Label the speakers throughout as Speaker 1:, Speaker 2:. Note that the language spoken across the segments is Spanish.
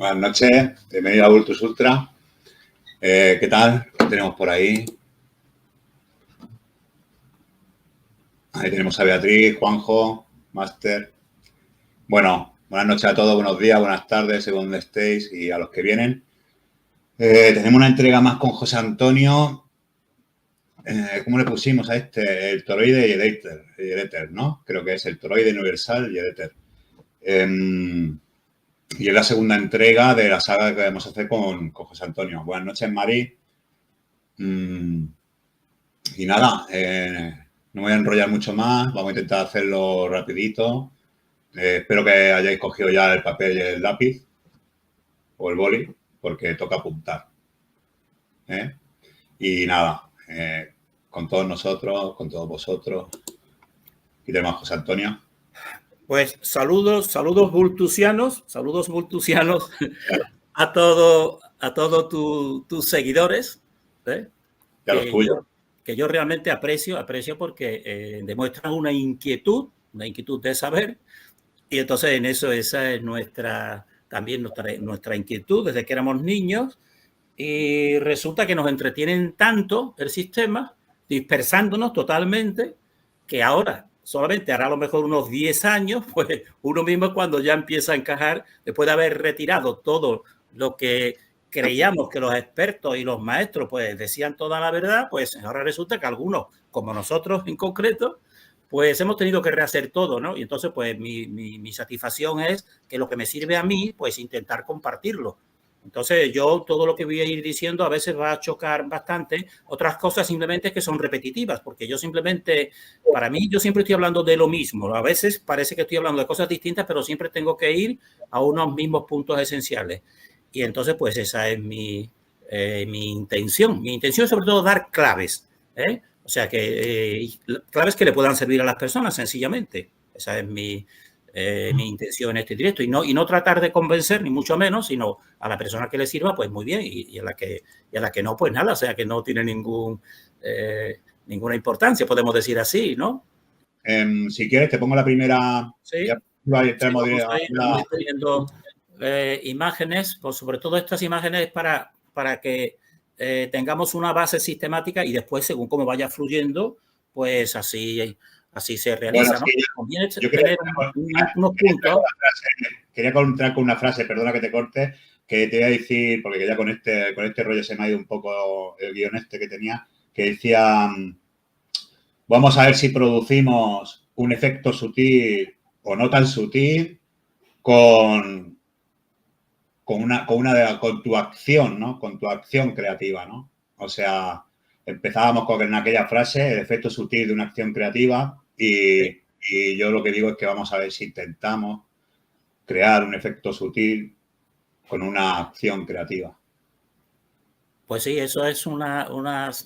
Speaker 1: Buenas noches, bienvenido a Vultus Ultra. ¿Qué tal? ¿Qué tenemos por ahí? Ahí tenemos a Beatriz, Juanjo, Máster. Bueno, buenas noches a todos, buenos días, buenas tardes, según donde estéis y a los que vienen. Tenemos una entrega más con José Antonio. ¿Cómo le pusimos a este? El toroide y el éter, ¿no? Creo que es el toroide universal y el éter. Y es la segunda entrega de la saga que vamos a hacer con José Antonio. Buenas noches, Mari. Y nada, no me voy a enrollar mucho más. Vamos a intentar hacerlo rapidito. Espero que hayáis cogido ya el papel y el lápiz o el boli, porque toca apuntar. Y nada, con todos nosotros, con todos vosotros. Aquí tenemos a José Antonio.
Speaker 2: Pues saludos vultusianos a todos tus seguidores, que yo realmente aprecio porque demuestran una inquietud de saber, y entonces en eso esa es nuestra inquietud desde que éramos niños, y resulta que nos entretienen tanto el sistema, dispersándonos totalmente, que ahora solamente hará a lo mejor unos 10 años, pues uno mismo cuando ya empieza a encajar, después de haber retirado todo lo que creíamos que los expertos y los maestros pues decían toda la verdad, pues ahora resulta que algunos, como nosotros en concreto, pues hemos tenido que rehacer todo, ¿no? Y entonces pues mi satisfacción es que lo que me sirve a mí, pues intentar compartirlo. Entonces yo todo lo que voy a ir diciendo a veces va a chocar bastante, otras cosas simplemente que son repetitivas, porque yo simplemente, para mí, yo siempre estoy hablando de lo mismo. A veces parece que estoy hablando de cosas distintas, pero siempre tengo que ir a unos mismos puntos esenciales. Y entonces pues esa es mi intención. Mi intención es sobre todo dar claves, o sea, que claves que le puedan servir a las personas sencillamente. Esa es mi intención en este directo, y no tratar de convencer, ni mucho menos, sino a la persona que le sirva, pues muy bien, y a la que no, pues nada, o sea, que no tiene ninguna importancia, podemos decir así, ¿no?
Speaker 1: Si quieres, te pongo la primera.
Speaker 2: Sí, vamos teniendo imágenes, pues sobre todo estas imágenes para que tengamos una base sistemática, y después, según cómo vaya fluyendo, pues así se realiza,
Speaker 1: bueno, ¿no? Yo quería contar con una frase, perdona que te corte, que te voy a decir, porque ya con este rollo se me ha ido un poco el guión que tenía, que decía, vamos a ver si producimos un efecto sutil o no tan sutil con tu acción, ¿no? Con tu acción creativa, ¿no? O sea, empezábamos con aquella frase, el efecto sutil de una acción creativa, y yo lo que digo es que vamos a ver si intentamos crear un efecto sutil con una acción creativa.
Speaker 2: Pues sí, eso es una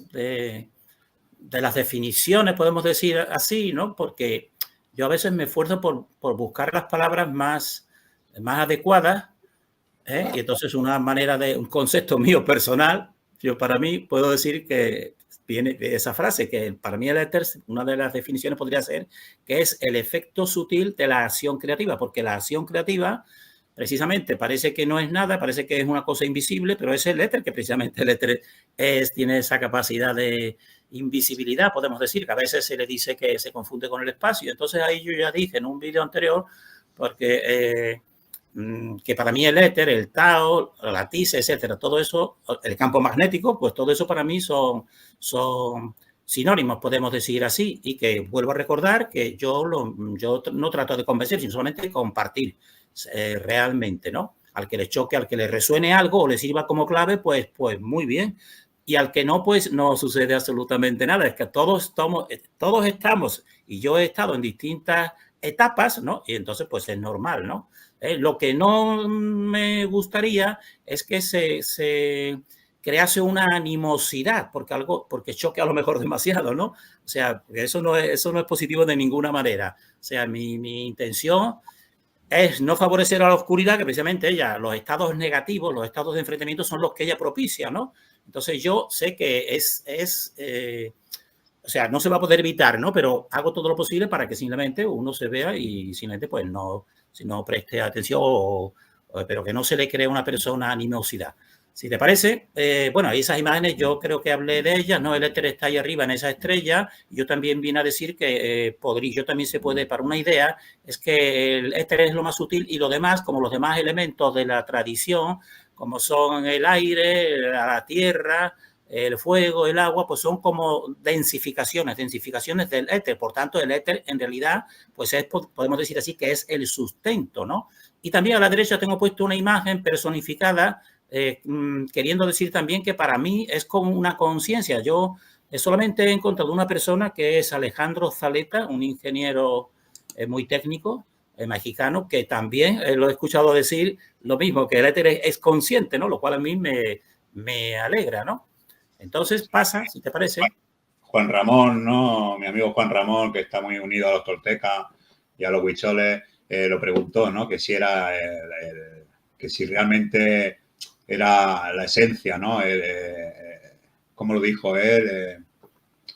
Speaker 2: de las definiciones, podemos decir así, ¿no? Porque yo a veces me esfuerzo por buscar las palabras más adecuadas, y entonces un concepto mío personal, yo para mí puedo decir que viene de esa frase, que para mí el éter, una de las definiciones podría ser que es el efecto sutil de la acción creativa, porque la acción creativa precisamente parece que no es nada, parece que es una cosa invisible, pero es el éter, que precisamente el éter tiene esa capacidad de invisibilidad, podemos decir, que a veces se le dice que se confunde con el espacio. Entonces ahí yo ya dije en un vídeo anterior, porque que para mí el éter, el Tao, la tiza, etcétera, todo eso, el campo magnético, pues todo eso para mí son sinónimos, podemos decir así, y que vuelvo a recordar que yo no trato de convencer, sino solamente compartir realmente, ¿no? Al que le choque, al que le resuene algo o le sirva como clave, pues muy bien. Y al que no, pues no sucede absolutamente nada. Es que todos estamos, y yo he estado en distintas etapas, ¿no? Y entonces, pues es normal, ¿no? Lo que no me gustaría es que se crease una animosidad porque choque a lo mejor demasiado, ¿no? O sea, eso no es positivo de ninguna manera. O sea, mi intención es no favorecer a la oscuridad, que precisamente los estados negativos, los estados de enfrentamiento son los que ella propicia, ¿no? Entonces yo sé que o sea, no se va a poder evitar, ¿no? Pero hago todo lo posible para que simplemente uno se vea y simplemente pues no preste atención o pero que no se le cree a una persona animosidad. Si te parece, bueno, esas imágenes yo creo que hablé de ellas, ¿no? El éter está ahí arriba en esa estrella. Yo también vine a decir que yo también se puede, para una idea, es que el éter es lo más sutil y lo demás, como los demás elementos de la tradición, como son el aire, la tierra, el fuego, el agua, pues son como densificaciones del éter. Por tanto, el éter en realidad, pues podemos decir así que es el sustento, ¿no? Y también a la derecha tengo puesto una imagen personificada, queriendo decir también que para mí es como una conciencia. Yo solamente he encontrado una persona que es Alejandro Zaleta, un ingeniero muy técnico, mexicano, que también lo he escuchado decir lo mismo, que el éter es consciente, ¿no? Lo cual a mí me alegra, ¿no? Entonces pasa, si te parece.
Speaker 1: Juan Ramón, ¿no? Mi amigo Juan Ramón, que está muy unido a los toltecas y a los huicholes, lo preguntó, ¿no? Que si era que si realmente era la esencia, ¿no? ¿Cómo lo dijo él?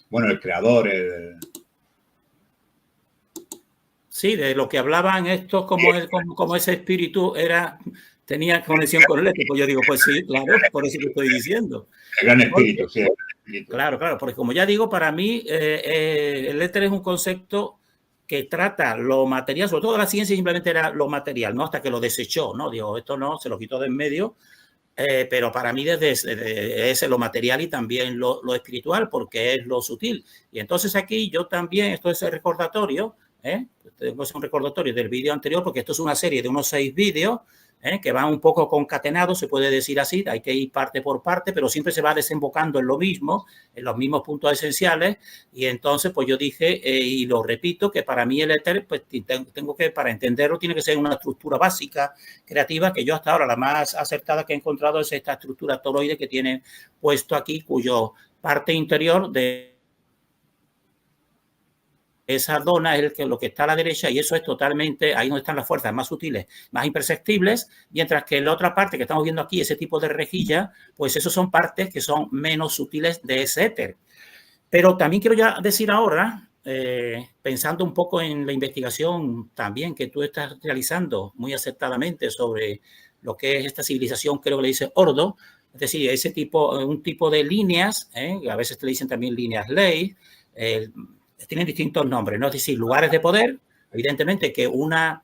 Speaker 1: Bueno, el creador.
Speaker 2: Sí, de lo que hablaban estos, como ese espíritu tenía conexión con el éter. Pues yo digo, pues sí, claro, por eso te estoy diciendo.
Speaker 1: El gran espíritu, sí.
Speaker 2: Claro, porque como ya digo, para mí el éter es un concepto que trata lo material, sobre todo la ciencia simplemente era lo material, ¿no? Hasta que lo desechó, ¿no? Digo, esto no, se lo quitó de en medio, pero para mí es lo material y también lo espiritual, porque es lo sutil. Y entonces aquí yo también, esto es el recordatorio, tengo un recordatorio del vídeo anterior, porque esto es una serie de unos 6 vídeos, que van un poco concatenados, se puede decir así, hay que ir parte por parte, pero siempre se va desembocando en lo mismo, en los mismos puntos esenciales, y entonces pues yo dije, y lo repito, que para mí el éter, pues tengo que, para entenderlo, tiene que ser una estructura básica, creativa, que yo hasta ahora la más acertada que he encontrado es esta estructura toroide que tiene puesto aquí, cuyo parte interior de esa dona es lo que está a la derecha y eso es totalmente, ahí donde están las fuerzas más sutiles, más imperceptibles, mientras que la otra parte que estamos viendo aquí, ese tipo de rejilla, pues esos son partes que son menos sutiles de ese éter. Pero también quiero ya decir ahora, pensando un poco en la investigación también que tú estás realizando muy acertadamente sobre lo que es esta civilización, creo que le dice Ordo, es decir, un tipo de líneas, a veces te dicen también líneas ley, tienen distintos nombres, ¿no? Es decir, lugares de poder, evidentemente que una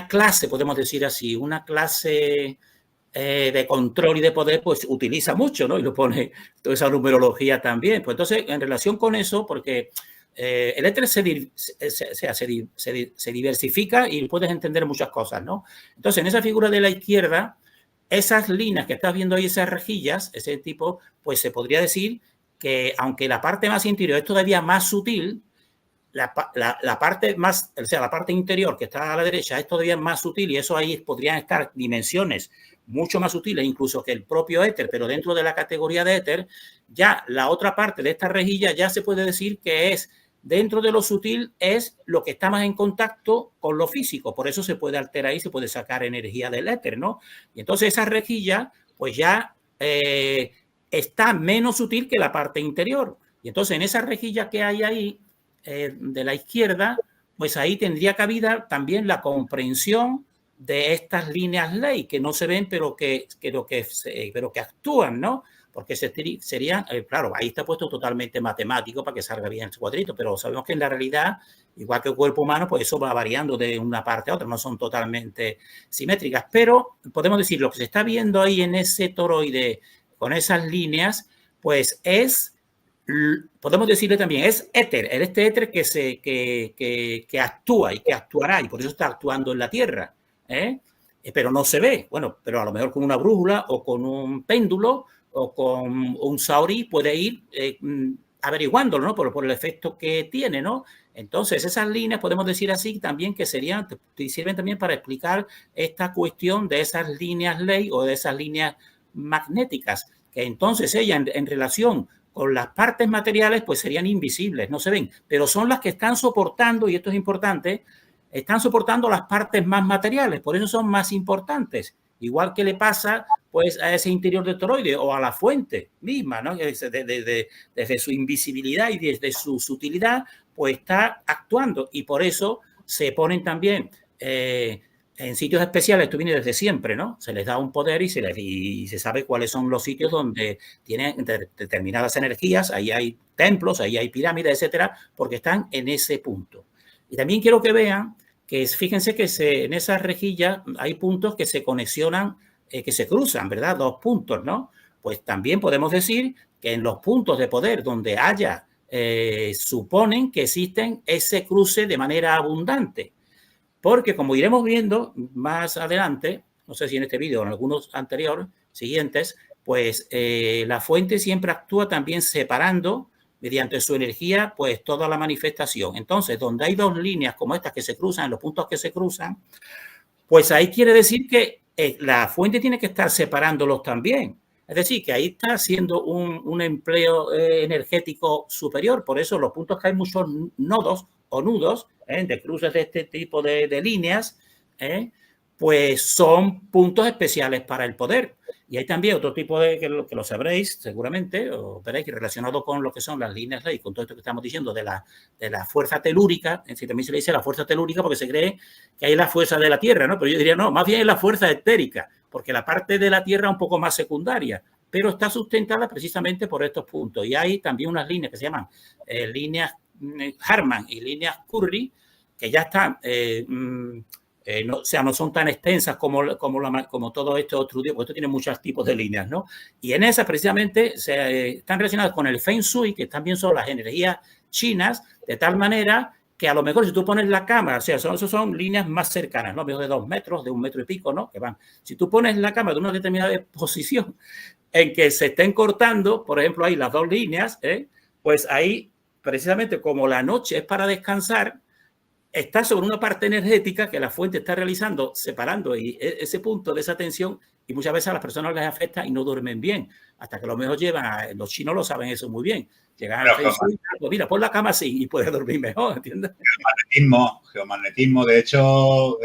Speaker 2: clase, podemos decir así, una clase de control y de poder, pues utiliza mucho, ¿no? Y lo pone toda esa numerología también. Pues entonces, en relación con eso, porque el éter se diversifica y puedes entender muchas cosas, ¿no? Entonces, en esa figura de la izquierda, esas líneas que estás viendo ahí, esas rejillas, ese tipo, pues se podría decir que aunque la parte más interior es todavía más sutil, la parte más, o sea, la parte interior que está a la derecha es todavía más sutil y eso ahí podrían estar dimensiones mucho más sutiles incluso que el propio éter, pero dentro de la categoría de éter, ya la otra parte de esta rejilla ya se puede decir que es dentro de lo sutil, es lo que está más en contacto con lo físico, por eso se puede alterar y se puede sacar energía del éter, ¿no? Y entonces esa rejilla pues ya está menos sutil que la parte interior. Y entonces en esa rejilla que hay ahí, de la izquierda, pues ahí tendría cabida también la comprensión de estas líneas ley que no se ven, pero que actúan, ¿no? Porque serían, claro, ahí está puesto totalmente matemático para que salga bien el cuadrito, pero sabemos que en la realidad, igual que el cuerpo humano, pues eso va variando de una parte a otra, no son totalmente simétricas, pero podemos decir, lo que se está viendo ahí en ese toroide con esas líneas, pues podemos decirle también, es éter, este éter que actúa y que actuará, y por eso está actuando en la Tierra, pero no se ve. Bueno, pero a lo mejor con una brújula o con un péndulo o con un saurí puede ir averiguándolo, ¿no? Por el efecto que tiene, ¿no? Entonces, esas líneas, podemos decir así también que sirven también para explicar esta cuestión de esas líneas ley o de esas líneas magnéticas, que entonces ellas en relación con las partes materiales pues serían invisibles, no se ven, pero son las que están soportando, y esto es importante, están soportando las partes más materiales, por eso son más importantes, igual que le pasa pues a ese interior del toroide o a la fuente misma, ¿no? Desde su invisibilidad y desde su sutilidad, pues está actuando y por eso se ponen también en sitios especiales esto viene desde siempre, ¿no? Se les da un poder y se sabe cuáles son los sitios donde tienen determinadas energías, ahí hay templos, ahí hay pirámides, etcétera, porque están en ese punto. Y también quiero que vean que fíjense que en esas rejillas hay puntos que se conexionan, que se cruzan, ¿verdad? Dos puntos, ¿no? Pues también podemos decir que en los puntos de poder donde haya, suponen que existen ese cruce de manera abundante. Porque como iremos viendo más adelante, no sé si en este vídeo o en algunos anteriores, siguientes, pues la fuente siempre actúa también separando mediante su energía pues toda la manifestación. Entonces, donde hay dos líneas como estas que se cruzan, los puntos que se cruzan, pues ahí quiere decir que la fuente tiene que estar separándolos también. Es decir, que ahí está haciendo un empleo energético superior. Por eso los puntos que hay muchos nodos o nudos, de cruces de este tipo de líneas, pues son puntos especiales para el poder. Y hay también otro tipo de, que lo sabréis seguramente, o veréis, relacionado con lo que son las líneas ley, con todo esto que estamos diciendo de la fuerza telúrica. En fin, también se le dice la fuerza telúrica porque se cree que hay la fuerza de la Tierra, ¿no? Pero yo diría, no, más bien es la fuerza etérica, porque la parte de la Tierra es un poco más secundaria, pero está sustentada precisamente por estos puntos. Y hay también unas líneas que se llaman líneas Harman y líneas Curry, que ya están... no, o sea, no son tan extensas como todo esto otro día, porque esto tiene muchos tipos de líneas, ¿no? Y en esas precisamente están relacionadas con el Feng Shui, que también son las energías chinas, de tal manera que a lo mejor si tú pones la cámara, o sea, son líneas más cercanas, ¿no? Mejor de 2 metros, de 1 metro y pico, ¿no? Que van. Si tú pones la cámara de una determinada posición en que se estén cortando, por ejemplo, ahí las dos líneas, pues ahí, precisamente como la noche es para descansar, está sobre una parte energética que la fuente está realizando, separando ese punto de esa tensión, y muchas veces a las personas les afecta y no duermen bien, hasta que lo mejor llevan, los chinos lo saben eso muy bien, llegan al Facebook y pues mira, pon la cama así y puedes dormir mejor, ¿entiendes?
Speaker 1: Geomagnetismo, de hecho,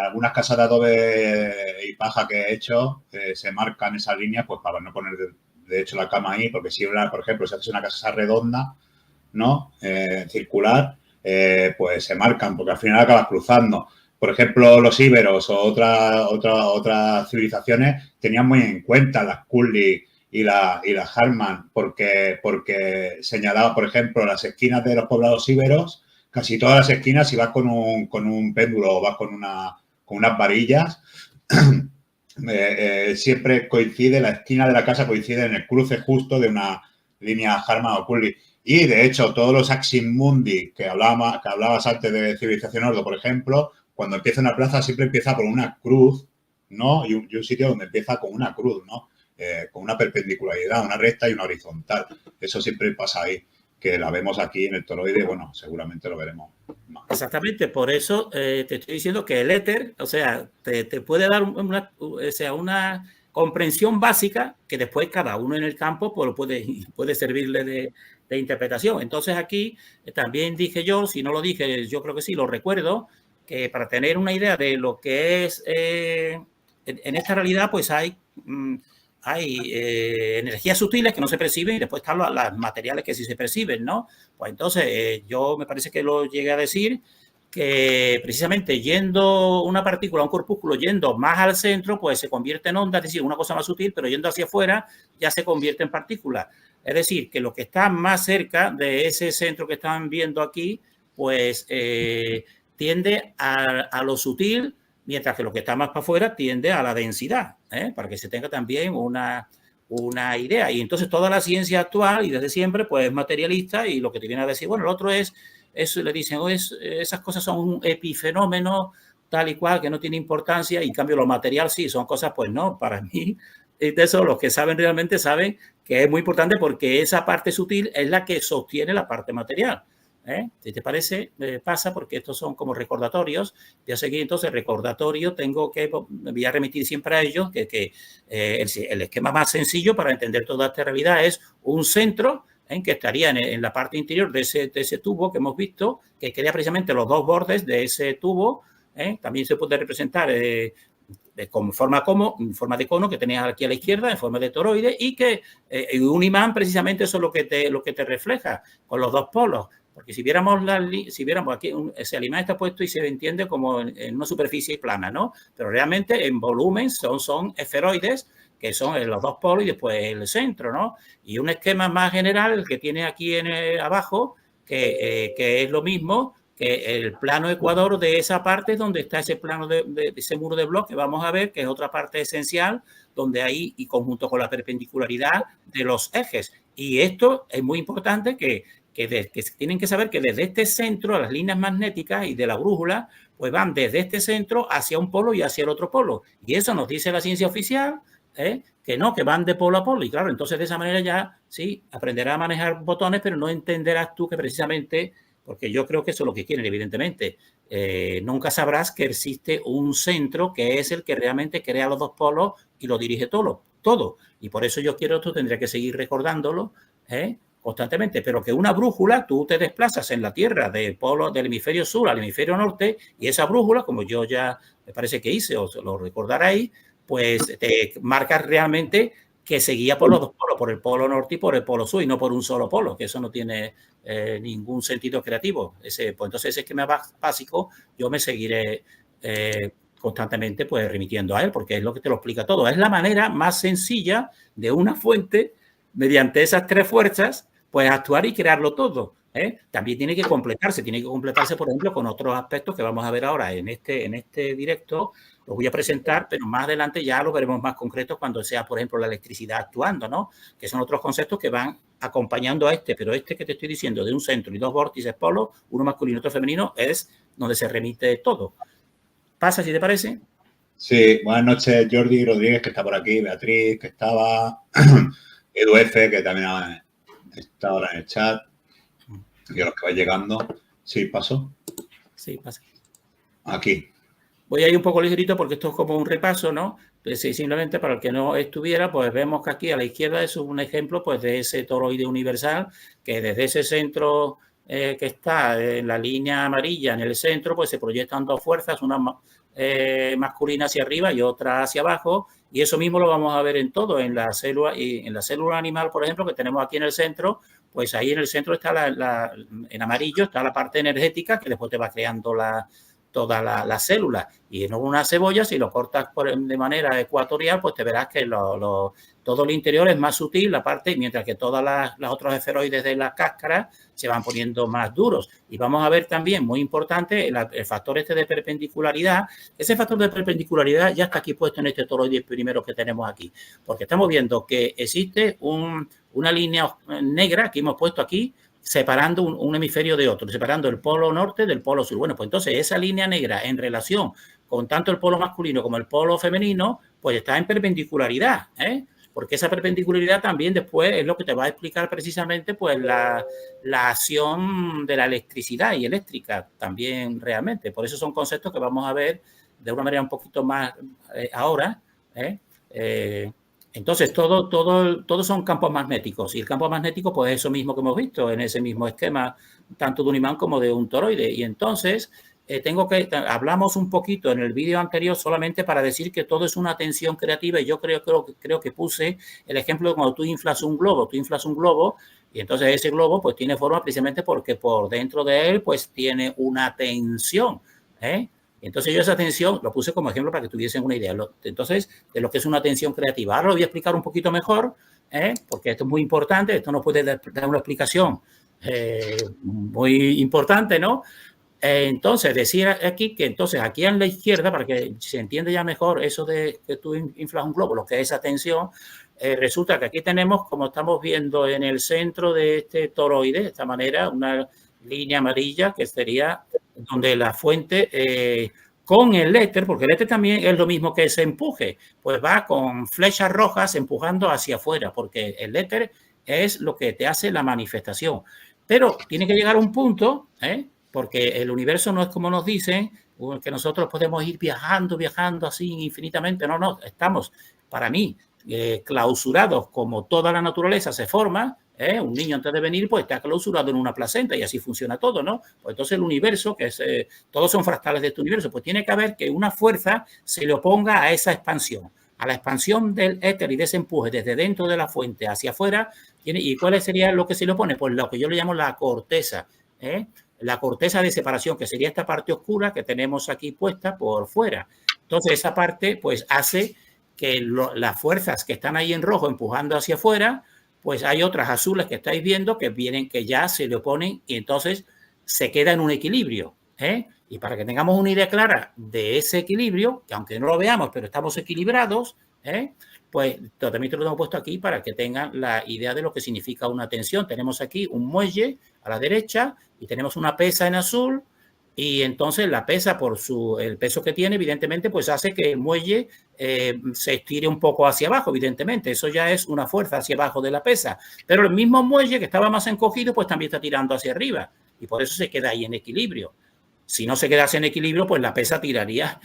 Speaker 1: algunas casas de adobe y paja que he hecho, se marcan esas líneas pues para no poner de hecho la cama ahí, porque si, por ejemplo, si haces una casa redonda, ¿no? Circular, pues se marcan, porque al final acabas cruzando. Por ejemplo, los íberos o otras civilizaciones tenían muy en cuenta las Culli y la Harman, porque señalaba, por ejemplo, las esquinas de los poblados íberos, casi todas las esquinas, si vas con un péndulo o vas con unas varillas, siempre coincide, la esquina de la casa coincide en el cruce justo de una línea Harman o Culli. Y, de hecho, todos los Aximundi que hablabas antes de Civilización Ordo, por ejemplo, cuando empieza una plaza siempre empieza por una cruz, ¿no? Y un sitio donde empieza con una cruz, ¿no? Con una perpendicularidad, una recta y una horizontal. Eso siempre pasa ahí, que la vemos aquí en el toroide, bueno, seguramente lo veremos más.
Speaker 2: Exactamente, por eso te estoy diciendo que el éter, o sea, te puede dar una comprensión básica que después cada uno en el campo pues, puede servirle de interpretación. Entonces aquí también dije yo, si no lo dije, yo creo que sí, lo recuerdo, que para tener una idea de lo que es en esta realidad, pues hay energías sutiles que no se perciben y después están los materiales que sí se perciben, ¿no? Pues entonces yo me parece que lo llegué a decir, que precisamente yendo una partícula, un corpúsculo, yendo más al centro, pues se convierte en onda, es decir, una cosa más sutil, pero yendo hacia afuera ya se convierte en partícula. Es decir, que lo que está más cerca de ese centro que están viendo aquí, pues tiende a lo sutil, mientras que lo que está más para afuera tiende a la densidad, para que se tenga también una idea. Y entonces toda la ciencia actual y desde siempre pues es materialista, y lo que te viene a decir, bueno, el otro es le dicen, esas cosas son un epifenómeno tal y cual que no tiene importancia, y en cambio lo material sí, son cosas, pues no, para mí, de eso los que saben realmente saben que es muy importante, porque esa parte sutil es la que sostiene la parte material. Si te parece, pasa, porque estos son como recordatorios. Voy a seguir entonces recordatorio, me voy a remitir siempre a ellos, que el esquema más sencillo para entender toda esta realidad es un centro que estaría en la parte interior de ese tubo que hemos visto, que crea precisamente los dos bordes de ese tubo. También se puede representar con forma de cono que tenéis aquí a la izquierda, en forma de toroide, y que un imán precisamente eso es lo que te refleja con los dos polos. Porque si viéramos aquí, el imán está puesto y se entiende como en una superficie plana, ¿no? Pero realmente en volumen son esferoides, que son los dos polos y después el centro, ¿no? Y un esquema más general, el que tiene aquí abajo, que es lo mismo que el plano ecuador de esa parte donde está ese plano de ese muro de bloque, vamos a ver que es otra parte esencial donde hay, y conjunto con la perpendicularidad de los ejes. Y esto es muy importante que tienen que saber que desde este centro, las líneas magnéticas y de la brújula, pues van desde este centro hacia un polo y hacia el otro polo. Y eso nos dice la ciencia oficial, que no, que van de polo a polo. Y claro, entonces de esa manera ya, sí, aprenderás a manejar botones, pero no entenderás tú que precisamente, porque yo creo que eso es lo que quieren, evidentemente, nunca sabrás que existe un centro que es el que realmente crea los dos polos y lo dirige todo. Y por eso yo quiero, esto tendría que seguir recordándolo, constantemente, pero que una brújula, tú te desplazas en la Tierra del hemisferio sur al hemisferio norte, y esa brújula, como yo ya me parece que hice, os lo recordaréis, pues te marca realmente que se guía por los dos polos, por el polo norte y por el polo sur, y no por un solo polo, que eso no tiene ningún sentido creativo. Pues entonces ese esquema básico yo me seguiré constantemente pues remitiendo a él, porque es lo que te lo explica todo. Es la manera más sencilla de una fuente, mediante esas tres fuerzas, pues actuar y crearlo todo. También tiene que completarse, por ejemplo, con otros aspectos que vamos a ver ahora en este directo. Los voy a presentar, pero más adelante ya lo veremos más concretos cuando sea, por ejemplo, la electricidad actuando, ¿no? Que son otros conceptos que van acompañando a pero este que te estoy diciendo, de un centro y dos vórtices polos, uno masculino y otro femenino, es donde se remite todo. ¿Pasa, si te parece?
Speaker 1: Sí, buenas noches, Jordi Rodríguez, que está por aquí, Beatriz, que estaba, Edu F, que también está ahora en el chat, y a los que vais llegando. Sí, ¿paso?
Speaker 2: Sí, pasa.
Speaker 1: Aquí.
Speaker 2: Voy a ir un poco ligerito porque esto es como un repaso, ¿no? Pues, simplemente para el que no estuviera, pues vemos que aquí a la izquierda es un ejemplo pues de ese toroide universal que desde ese centro que está en la línea amarilla en el centro, pues se proyectan dos fuerzas, una masculina hacia arriba y otra hacia abajo, y eso mismo lo vamos a ver en todo, en la célula, y en la célula animal, por ejemplo, que tenemos aquí en el centro, pues ahí en el centro está en amarillo está la parte energética que después te va creando toda la célula. Y en una cebolla, si lo cortas de manera ecuatorial, pues te verás que todo el interior es más sutil, la parte, mientras que todas las otros esferoides de la cáscara se van poniendo más duros. Y vamos a ver también, muy importante, el factor de perpendicularidad. Ese factor de perpendicularidad ya está aquí puesto en este toroide primero que tenemos aquí, porque estamos viendo que existe una línea negra que hemos puesto aquí, separando un hemisferio de otro, separando el polo norte del polo sur. Bueno, pues entonces esa línea negra en relación con tanto el polo masculino como el polo femenino, pues está en perpendicularidad, porque esa perpendicularidad también después es lo que te va a explicar precisamente pues la acción de la electricidad y eléctrica también realmente. Por eso son conceptos que vamos a ver de una manera un poquito más ahora, entonces, todo son campos magnéticos, y el campo magnético, pues eso mismo que hemos visto en ese mismo esquema, tanto de un imán como de un toroide. Y entonces, hablamos un poquito en el vídeo anterior solamente para decir que todo es una tensión creativa, y yo creo que puse el ejemplo de cuando tú inflas un globo, y entonces ese globo pues tiene forma precisamente porque por dentro de él pues tiene una tensión, Entonces yo esa tensión lo puse como ejemplo para que tuviesen una idea. Entonces, de lo que es una tensión creativa. Ahora lo voy a explicar un poquito mejor, porque esto es muy importante. Esto nos puede dar una explicación muy importante, ¿no? Entonces, decir aquí que entonces aquí en la izquierda, para que se entienda ya mejor eso de que tú inflas un globo, lo que es esa tensión, resulta que aquí tenemos, como estamos viendo en el centro de este toroide, de esta manera, una línea amarilla que sería donde la fuente con el éter, porque el éter también es lo mismo que ese empuje, pues va con flechas rojas empujando hacia afuera, porque el éter es lo que te hace la manifestación. Pero tiene que llegar a un punto, porque el universo no es como nos dicen, que nosotros podemos ir viajando así infinitamente. No, estamos, para mí, clausurados como toda la naturaleza se forma, Un niño antes de venir pues está clausurado en una placenta y así funciona todo, ¿no? Pues entonces el universo, que es, todos son fractales de este universo, pues tiene que haber que una fuerza se le oponga a esa expansión, a la expansión del éter y de ese empuje desde dentro de la fuente hacia afuera. ¿Y cuál sería lo que se le opone? Pues lo que yo le llamo la corteza, la corteza de separación, que sería esta parte oscura que tenemos aquí puesta por fuera. Entonces esa parte pues hace que las fuerzas que están ahí en rojo empujando hacia afuera, pues hay otras azules que estáis viendo que vienen, que ya se le oponen y entonces se queda en un equilibrio. Y para que tengamos una idea clara de ese equilibrio, que aunque no lo veamos, pero estamos equilibrados, pues también te lo hemos puesto aquí para que tengan la idea de lo que significa una tensión. Tenemos aquí un muelle a la derecha y tenemos una pesa en azul. Y entonces la pesa por el peso que tiene, evidentemente, pues hace que el muelle se estire un poco hacia abajo, evidentemente. Eso ya es una fuerza hacia abajo de la pesa. Pero el mismo muelle que estaba más encogido, pues también está tirando hacia arriba. Y por eso se queda ahí en equilibrio. Si no se quedase en equilibrio, pues la pesa tiraría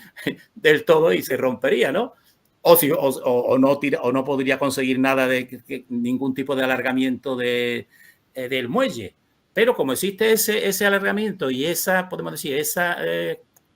Speaker 2: del todo y se rompería, ¿no? O no podría conseguir nada de ningún tipo de alargamiento del muelle. Pero como existe ese alargamiento y esa, podemos decir, esa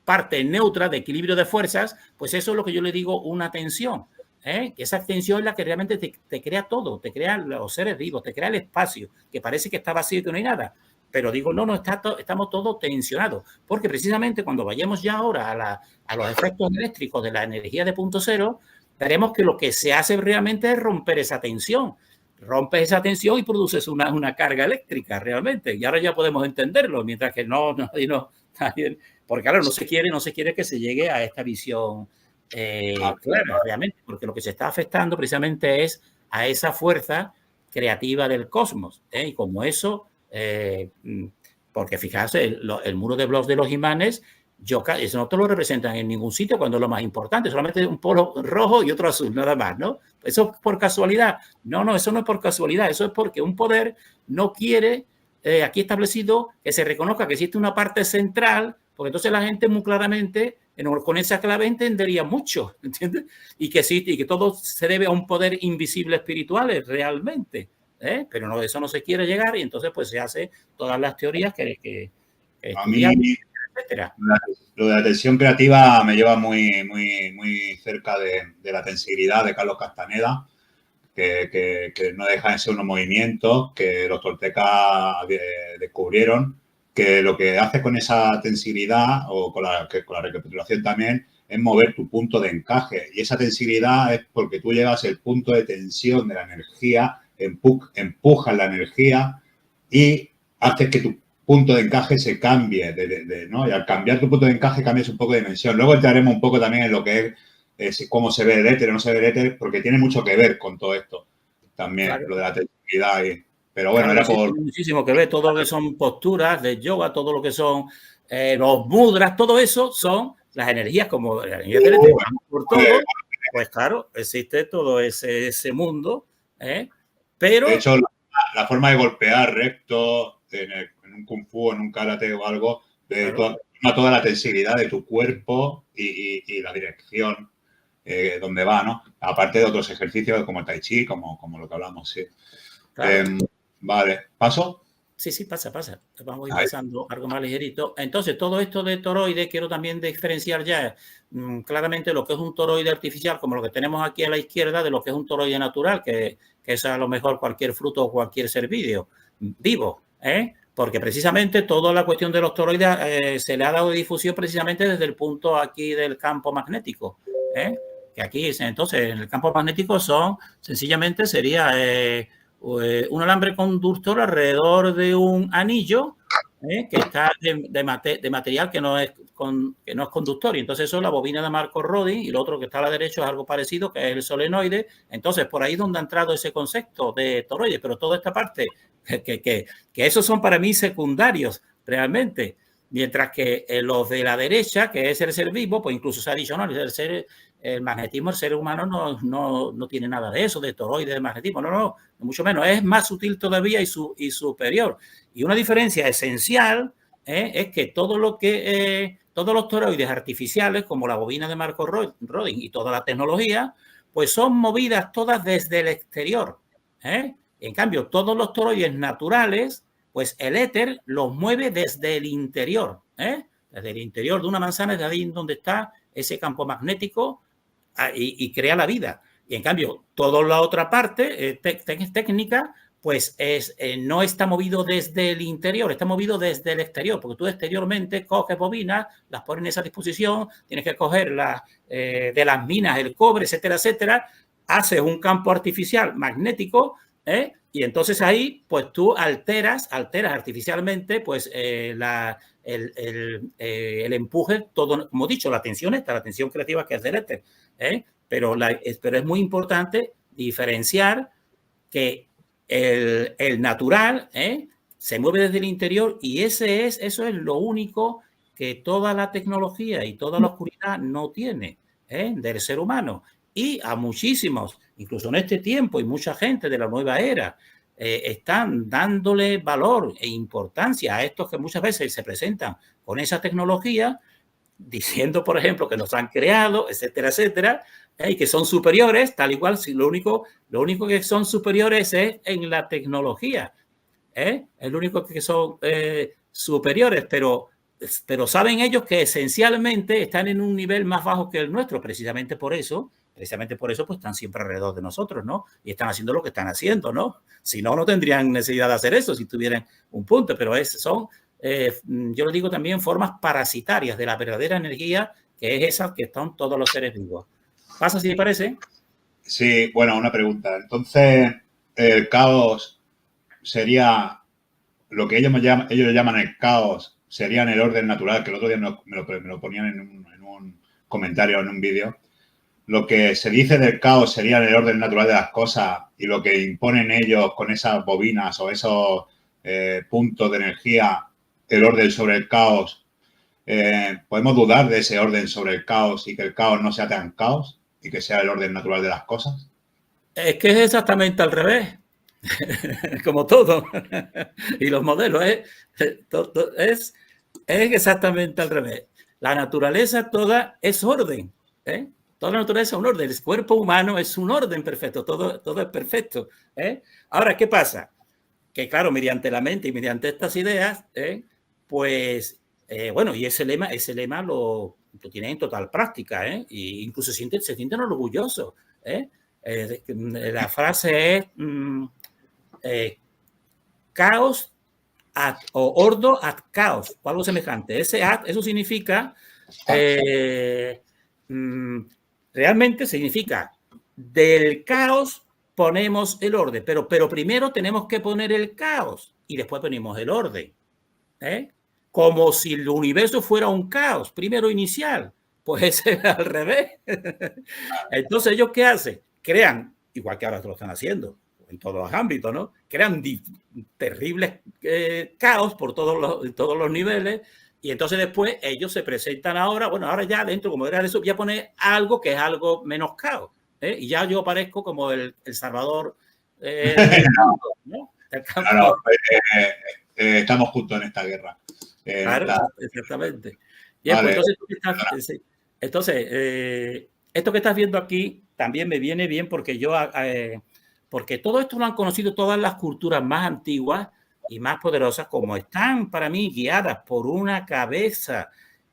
Speaker 2: parte neutra de equilibrio de fuerzas, pues eso es lo que yo le digo una tensión. Que esa tensión es la que realmente te crea todo, te crea los seres vivos, te crea el espacio, que parece que está vacío y que no hay nada. Pero digo, no, estamos todos tensionados, porque precisamente cuando vayamos ya ahora a los efectos eléctricos de la energía de punto cero, veremos que lo que se hace realmente es romper esa tensión. Rompes esa tensión y produces una carga eléctrica realmente. Y ahora ya podemos entenderlo, mientras que nadie, porque claro, no se quiere que se llegue a esta visión clara realmente, porque lo que se está afectando precisamente es a esa fuerza creativa del cosmos. Y como eso, porque fijarse, el muro de Bloch de los imanes, eso no te lo representan en ningún sitio cuando es lo más importante, solamente un polo rojo y otro azul, nada más, ¿no? ¿Eso es por casualidad? No, eso no es por casualidad, eso es porque un poder no quiere, aquí establecido, que se reconozca que existe una parte central, porque entonces la gente muy claramente, con esa clave entendería mucho, ¿entiendes? Y que todo se debe a un poder invisible espiritual realmente, pero no, eso no se quiere llegar y entonces pues se hace todas las teorías que
Speaker 1: a mí, lo de la tensión creativa me lleva muy, muy, muy cerca de la tensibilidad de Carlos Castaneda, que no deja de ser unos movimientos que los toltecas descubrieron, que lo que hace con esa tensibilidad o con la recapitulación también es mover tu punto de encaje. Y esa tensibilidad es porque tú llevas el punto de tensión de la energía, empujas la energía y haces que tu punto de encaje se cambie, ¿no? Y al cambiar tu punto de encaje cambias un poco de dimensión. Luego entraremos un poco también en lo que es cómo se ve el éter o no se ve el éter, porque tiene mucho que ver con todo esto también, claro. Lo de la tensibilidad. Pero bueno,
Speaker 2: claro, era por... Tiene muchísimo que ver, todo lo que son posturas de yoga, todo lo que son los mudras, todo eso son las energías como la energía del éter, por todo. Pues claro, existe todo ese mundo, pero...
Speaker 1: De hecho, la forma de golpear recto en un kung fu, en un karate o algo, claro. toda la tensibilidad de tu cuerpo y la dirección donde va, ¿no? Aparte de otros ejercicios como el tai chi, como lo que hablamos, sí. Claro. Vale, ¿paso?
Speaker 2: Sí, pasa. Vamos a ir pasando algo más ligerito. Entonces, todo esto de toroide, quiero también diferenciar ya claramente lo que es un toroide artificial, como lo que tenemos aquí a la izquierda, de lo que es un toroide natural, que es a lo mejor cualquier fruto o cualquier ser vivo, porque precisamente toda la cuestión de los toroides se le ha dado difusión precisamente desde el punto aquí del campo magnético, que aquí, entonces, en el campo magnético sencillamente sería... un alambre conductor alrededor de un anillo que está de material que no es conductor. Y entonces eso es la bobina de Marcos-Rodin y lo otro que está a la derecha es algo parecido, que es el solenoide. Entonces, por ahí es donde ha entrado ese concepto de toroide. Pero toda esta parte, que esos son para mí secundarios realmente. Mientras que los de la derecha, que es el ser vivo, pues incluso se ha dicho, no, el magnetismo, el ser humano no tiene nada de eso, de toroide, de magnetismo, no, mucho menos, es más sutil todavía y superior. Y una diferencia esencial es que todos los toroides artificiales, como la bobina de Marcos-Rodin y toda la tecnología, pues son movidas todas desde el exterior. En cambio, todos los toroides naturales, pues el éter los mueve desde el interior, desde el interior de una manzana, es de ahí donde está ese campo magnético y crea la vida. Y en cambio, toda la otra parte técnica, pues no está movido desde el interior, está movido desde el exterior, porque tú exteriormente coges bobinas, las pones en esa disposición, tienes que coger de las minas el cobre, etcétera, etcétera, haces un campo artificial magnético, y entonces ahí, pues tú alteras artificialmente, pues el empuje, todo, como he dicho, la tensión creativa que es del éter, pero es muy importante diferenciar que el natural se mueve desde el interior y eso es lo único que toda la tecnología y toda la oscuridad no tiene del ser humano. Y a muchísimos, incluso en este tiempo, y mucha gente de la nueva era, están dándole valor e importancia a estos que muchas veces se presentan con esa tecnología, diciendo, por ejemplo, que los han creado, etcétera, etcétera, y que son superiores, tal y cual, si lo único que son superiores es en la tecnología, es lo único que son superiores, pero saben ellos que esencialmente están en un nivel más bajo que el nuestro, precisamente por eso, pues están siempre alrededor de nosotros, ¿no? Y están haciendo lo que están haciendo, ¿no? Si no, no tendrían necesidad de hacer eso si tuvieran un punto, pero son... yo lo digo también, formas parasitarias de la verdadera energía, que es esa que están todos los seres vivos. ¿Pasa si te parece?
Speaker 1: Sí, bueno, una pregunta. Entonces, el caos sería lo que ellos llaman el caos, sería en el orden natural, que el otro día me lo ponían en un comentario, en un vídeo. Lo que se dice del caos sería en el orden natural de las cosas y lo que imponen ellos con esas bobinas o esos puntos de energía, el orden sobre el caos. ¿Podemos dudar de ese orden sobre el caos y que el caos no sea tan caos y que sea el orden natural de las cosas?
Speaker 2: Es que es exactamente al revés, como todo. Y los modelos es exactamente al revés. La naturaleza toda es orden, Toda la naturaleza es un orden. El cuerpo humano es un orden perfecto, todo es perfecto. Ahora, ¿qué pasa? Que claro, mediante la mente y mediante estas ideas, pues, bueno, y ese lema lo tienen en total práctica, e incluso se sienten orgullosos. La frase es caos o ordo ad caos, o algo semejante. Eso significa, realmente significa del caos ponemos el orden, pero primero tenemos que poner el caos y después ponemos el orden. Como si el universo fuera un caos, primero inicial, pues es al revés. Entonces, ¿ellos qué hacen? Crean, igual que ahora lo están haciendo, en todos los ámbitos, ¿no? Crean terribles caos por todos los niveles y entonces después ellos se presentan ahora ya dentro, como era eso, voy a poner algo que es algo menos caos. Y ya yo parezco como el Salvador
Speaker 1: ¿no? Estamos juntos en esta guerra.
Speaker 2: Claro, exactamente. Bien, vale. Pues entonces, esto que estás viendo aquí también me viene bien porque porque todo esto lo han conocido todas las culturas más antiguas y más poderosas, como están para mí guiadas por una cabeza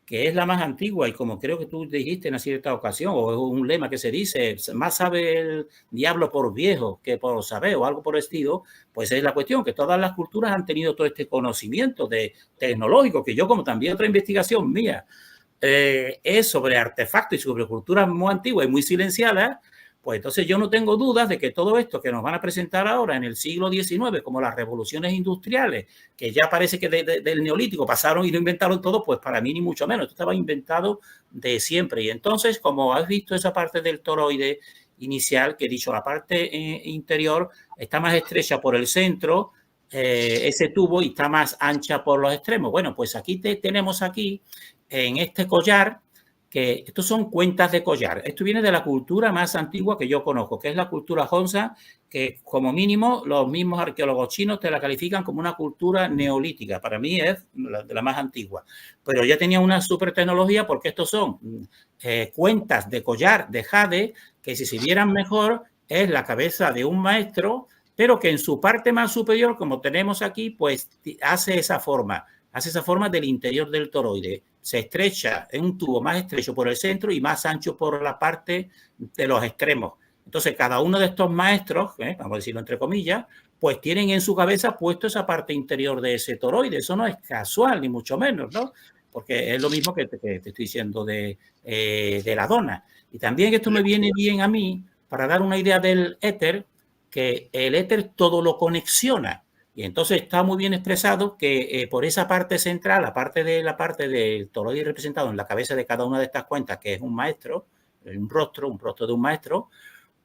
Speaker 2: que es la más antigua y como creo que tú dijiste en cierta ocasión, o es un lema que se dice, más sabe el diablo por viejo que por saber o algo por el estilo, pues es la cuestión, que todas las culturas han tenido todo este conocimiento tecnológico, que yo como también otra investigación mía es sobre artefactos y sobre culturas muy antiguas y muy silenciadas, pues entonces yo no tengo dudas de que todo esto que nos van a presentar ahora en el siglo XIX, como las revoluciones industriales, que ya parece que del neolítico pasaron y lo inventaron todo, pues para mí ni mucho menos. Esto estaba inventado de siempre. Y entonces, como has visto esa parte del toroide inicial, que he dicho, la parte interior está más estrecha por el centro, ese tubo, y está más ancha por los extremos. Bueno, pues aquí tenemos aquí, en este collar, que estos son cuentas de collar. Esto viene de la cultura más antigua que yo conozco, que es la cultura Honsa, que como mínimo los mismos arqueólogos chinos te la califican como una cultura neolítica. Para mí es de la más antigua. Pero ya tenía una super tecnología porque estos son cuentas de collar de jade, que si se vieran mejor es la cabeza de un maestro pero que en su parte más superior, como tenemos aquí, pues hace esa forma del interior del toroide. Se estrecha en un tubo más estrecho por el centro y más ancho por la parte de los extremos. Entonces, cada uno de estos maestros, vamos a decirlo entre comillas, pues tienen en su cabeza puesto esa parte interior de ese toroide. Eso no es casual, ni mucho menos, ¿no? Porque es lo mismo que te estoy diciendo de la dona. Y también esto me viene bien a mí para dar una idea del éter, que el éter todo lo conexiona. Y entonces está muy bien expresado que por esa parte central, la parte del toroide representado en la cabeza de cada una de estas cuentas, que es un maestro, un rostro de un maestro,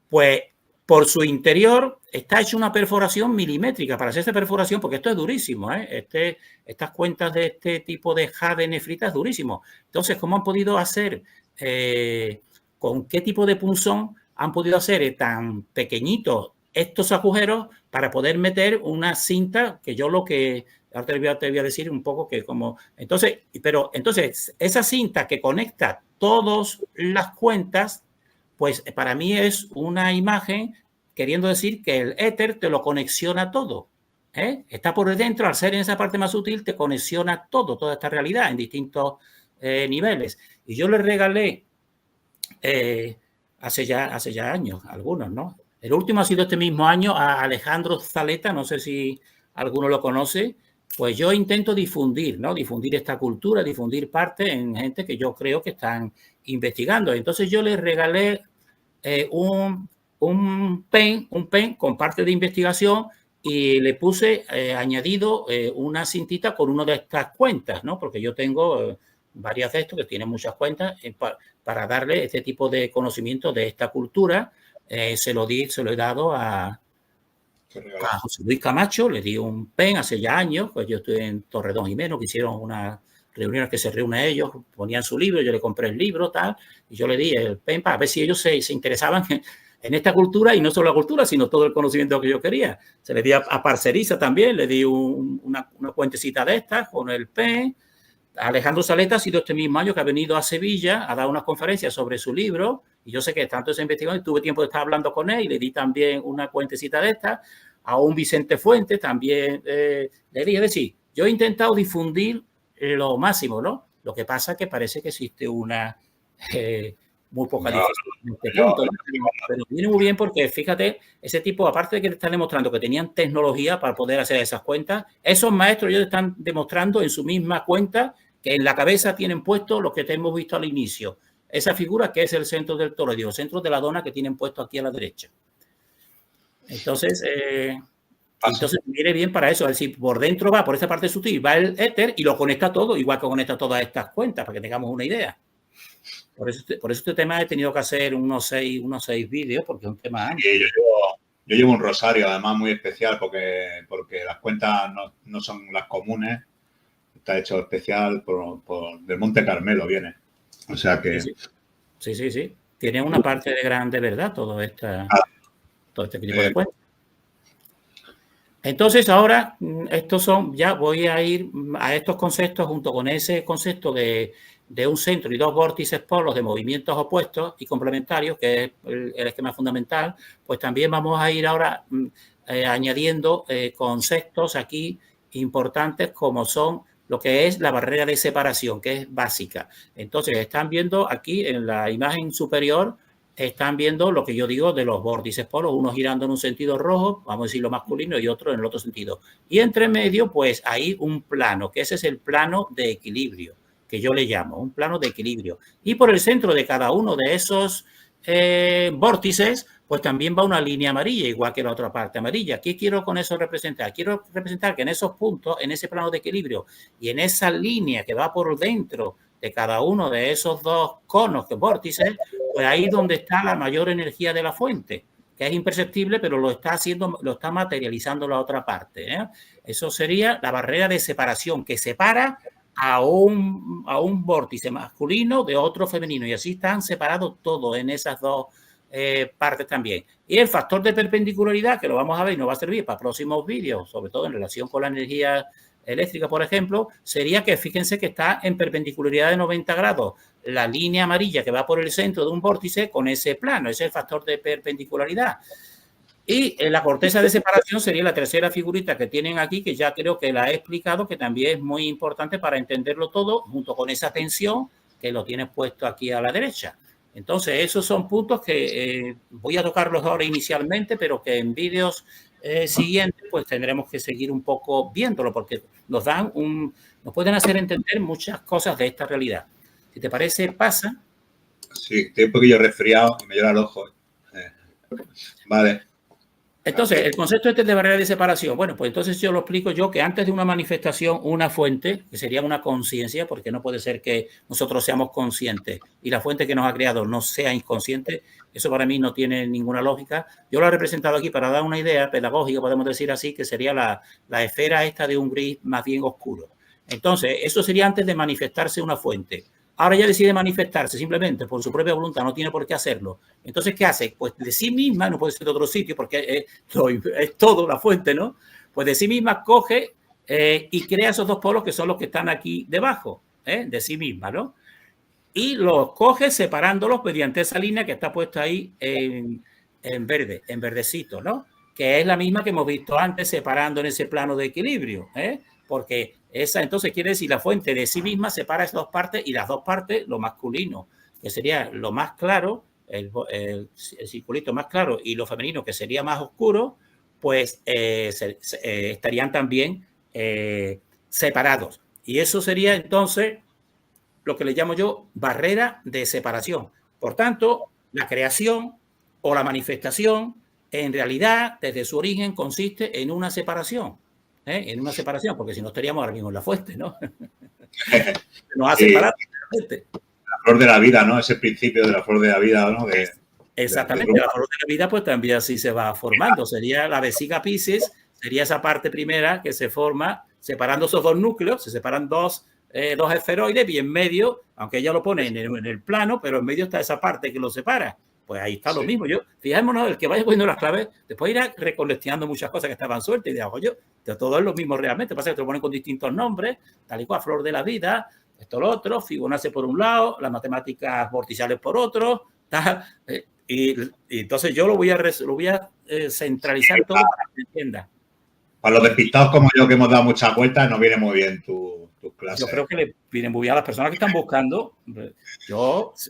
Speaker 2: pues por su interior está hecha una perforación milimétrica. Para hacer esta perforación, porque esto es durísimo, estas cuentas de este tipo de jade nefrita es durísimo. Entonces, ¿cómo han podido hacer, con qué tipo de punzón han podido hacer tan pequeñitos estos agujeros para poder meter una cinta que yo ahora te voy a decir un poco que como... Entonces, esa cinta que conecta todas las cuentas, pues para mí es una imagen queriendo decir que el éter te lo conexiona todo. Está por dentro, al ser en esa parte más sutil, te conexiona todo, toda esta realidad en distintos niveles. Y yo le regalé hace ya años, algunos, ¿no? El último ha sido este mismo año a Alejandro Zaleta, no sé si alguno lo conoce. Pues yo intento difundir, ¿no? Difundir esta cultura, difundir parte en gente que yo creo que están investigando. Entonces yo les regalé un pen con parte de investigación y le puse añadido una cintita con una de estas cuentas, ¿no? Porque yo tengo varias de estos que tienen muchas cuentas para darle este tipo de conocimiento de esta cultura. Se lo he dado a José Luis Camacho, le di un pen hace ya años, pues yo estoy en Torredón Jimeno, que hicieron unas reuniones que se reúnen ellos, ponían su libro, yo le compré el libro, tal, y yo le di el pen para ver si ellos se interesaban en esta cultura, y no solo la cultura, sino todo el conocimiento que yo quería. Se le di a Parceriza también, le di una cuentecita de estas con el pen. Alejandro Zaleta ha sido este mismo año que ha venido a Sevilla a dar unas conferencias sobre su libro, y yo sé que tanto esa investigación, tuve tiempo de estar hablando con él y le di también una cuentecita de estas. A un Vicente Fuentes también le di. Es decir, yo he intentado difundir lo máximo, ¿no? Lo que pasa es que parece que existe una muy poca difusión en este punto, ¿no? Pero viene muy bien porque, fíjate, ese tipo, aparte de que te están demostrando que tenían tecnología para poder hacer esas cuentas, esos maestros ellos están demostrando en su misma cuenta que en la cabeza tienen puesto lo que te hemos visto al inicio. Esa figura que es el centro del toroide, el centro de la dona que tienen puesto aquí a la derecha. Entonces viene bien para eso. Es decir, por dentro va, por esta parte sutil, va el éter y lo conecta todo, igual que conecta todas estas cuentas, para que tengamos una idea. Por eso este tema he tenido que hacer unos seis vídeos, porque es un tema amplio.
Speaker 1: Yo llevo un rosario, además, muy especial, porque las cuentas no son las comunes. Está hecho especial del Monte Carmelo, viene. O sea que...
Speaker 2: Sí. Tiene una parte de grande verdad todo este tipo de cuentas. Entonces, ahora, ya voy a ir a estos conceptos junto con ese concepto de un centro y dos vórtices polos de movimientos opuestos y complementarios, que es el esquema fundamental. Pues también vamos a ir ahora añadiendo conceptos aquí importantes, como son lo que es la barrera de separación, que es básica. Entonces, están viendo aquí en la imagen superior, están viendo lo que yo digo de los vórtices polos, uno girando en un sentido rojo, vamos a decirlo masculino, y otro en el otro sentido. Y entre medio, pues hay un plano, que ese es el plano de equilibrio, que yo le llamo, un plano de equilibrio. Y por el centro de cada uno de esos vórtices, pues también va una línea amarilla, igual que la otra parte amarilla. ¿Qué quiero con eso representar? Quiero representar que en esos puntos, en ese plano de equilibrio y en esa línea que va por dentro de cada uno de esos dos conos, que vórtices, pues ahí es donde está la mayor energía de la fuente, que es imperceptible, pero lo está materializando la otra parte. Eso sería la barrera de separación, que separa a un vórtice masculino de otro femenino, y así están separados todos en esas dos partes también. Y el factor de perpendicularidad, que lo vamos a ver y nos va a servir para próximos vídeos, sobre todo en relación con la energía eléctrica, por ejemplo, sería que fíjense que está en perpendicularidad de 90 grados la línea amarilla que va por el centro de un vórtice con ese plano. Ese es el factor de perpendicularidad. Y la corteza de separación sería la tercera figurita que tienen aquí, que ya creo que la he explicado, que también es muy importante para entenderlo todo, junto con esa tensión que lo tienes puesto aquí a la derecha. Entonces, esos son puntos que voy a tocarlos ahora inicialmente, pero que en vídeos siguientes pues tendremos que seguir un poco viéndolo, porque nos pueden hacer entender muchas cosas de esta realidad. Si te parece, pasa.
Speaker 1: Sí, estoy un poquillo resfriado y me llora el ojo. Vale.
Speaker 2: Entonces, el concepto este de barrera de separación, bueno, pues entonces yo lo explico yo, que antes de una manifestación, una fuente, que sería una conciencia, porque no puede ser que nosotros seamos conscientes y la fuente que nos ha creado no sea inconsciente, eso para mí no tiene ninguna lógica. Yo lo he representado aquí para dar una idea pedagógica, podemos decir así, que sería la esfera esta de un gris más bien oscuro. Entonces, eso sería antes de manifestarse una fuente. Ahora ya decide manifestarse simplemente por su propia voluntad, no tiene por qué hacerlo. Entonces, ¿qué hace? Pues de sí misma, no puede ser de otro sitio porque es todo la fuente, ¿no? Pues de sí misma coge y crea esos dos polos que son los que están aquí debajo, de sí misma, ¿no? Y los coge separándolos mediante esa línea que está puesta ahí en verde, en verdecito, ¿no? Que es la misma que hemos visto antes separando en ese plano de equilibrio, porque esa entonces quiere decir la fuente de sí misma separa esas dos partes y las dos partes lo masculino, que sería lo más claro, el circulito más claro y lo femenino que sería más oscuro, pues estarían también separados. Y eso sería entonces lo que le llamo yo barrera de separación. Por tanto, la creación o la manifestación en realidad desde su origen consiste en una separación. En una separación, porque si no estaríamos ahora mismo en la fuente, ¿no? Nos ha separado.
Speaker 1: La flor de la vida, ¿no? Ese principio de la flor de la vida, ¿no?
Speaker 2: Exactamente, la flor de la vida pues también así se va formando. Sería la vesica Piscis, sería esa parte primera que se forma separando esos dos núcleos, se separan dos esferoides y en medio, aunque ella lo pone en el plano, pero en medio está esa parte que lo separa. Pues ahí está lo mismo. Fijémonos, el que vaya poniendo las claves, después irá recolectando muchas cosas que estaban sueltas y de oye, todo es lo mismo realmente. Pasa que te lo ponen con distintos nombres, tal y cual, flor de la vida, esto lo otro, Fibonacci por un lado, las matemáticas vorticiales por otro, y entonces yo lo voy a centralizar todo para que entienda.
Speaker 1: Para los despistados como yo que hemos dado muchas vueltas, nos viene muy bien tus clases.
Speaker 2: Yo creo que le vienen muy bien a las personas que están buscando.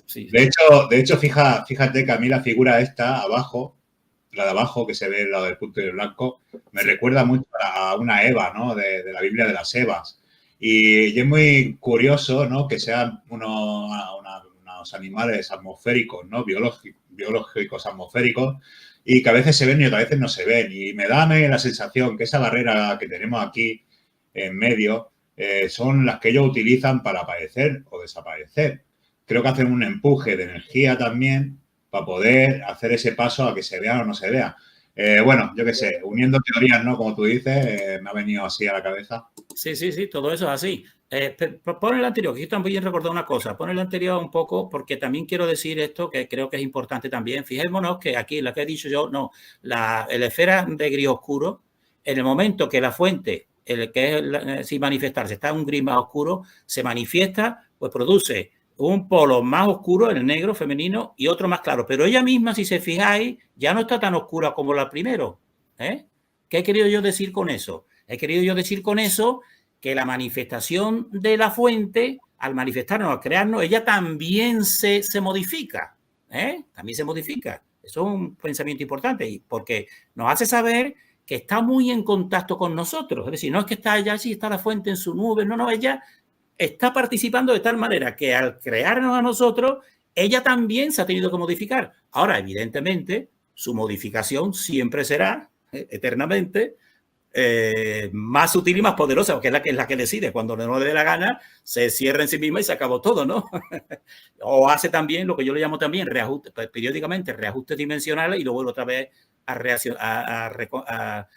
Speaker 2: Sí.
Speaker 1: De hecho, fíjate que a mí la figura esta abajo, la de abajo que se ve al lado del punto de blanco, me recuerda mucho a una Eva, ¿no? De la Biblia de las Evas. Y es muy curioso, ¿no? Que sean unos animales atmosféricos, ¿no? Biológicos atmosféricos, y que a veces se ven y otras veces no se ven. Y me da la sensación que esa barrera que tenemos aquí en medio son las que ellos utilizan para aparecer o desaparecer. Creo que hacen un empuje de energía también para poder hacer ese paso a que se vea o no se vea. Bueno, yo qué sé, uniendo teorías, ¿no? Como tú dices, me ha venido así a la cabeza.
Speaker 2: Sí, todo eso es así. Pon el anterior, que yo también he recordado una cosa. Pon el anterior un poco, porque también quiero decir esto, que creo que es importante también. Fijémonos que aquí, la que he dicho yo, no, la esfera de gris oscuro, en el momento que la fuente, que es sin manifestarse, está en un gris más oscuro, se manifiesta, pues produce un polo más oscuro, el negro femenino, y otro más claro. Pero ella misma, si se fijáis, ya no está tan oscura como la primero. ¿Qué he querido yo decir con eso? He querido yo decir con eso que la manifestación de la fuente, al manifestarnos, al crearnos, ella también se modifica. También se modifica. Eso es un pensamiento importante, porque nos hace saber que está muy en contacto con nosotros. Es decir, no es que está allá, sí está la fuente en su nube, no, ella está participando de tal manera que al crearnos a nosotros, ella también se ha tenido que modificar. Ahora, evidentemente, su modificación siempre será, eternamente, más sutil y más poderosa, porque es la que decide. Cuando no le dé la gana, se cierra en sí misma y se acabó todo, ¿no? O hace también lo que yo le llamo también reajuste, periódicamente reajustes dimensionales y luego otra vez a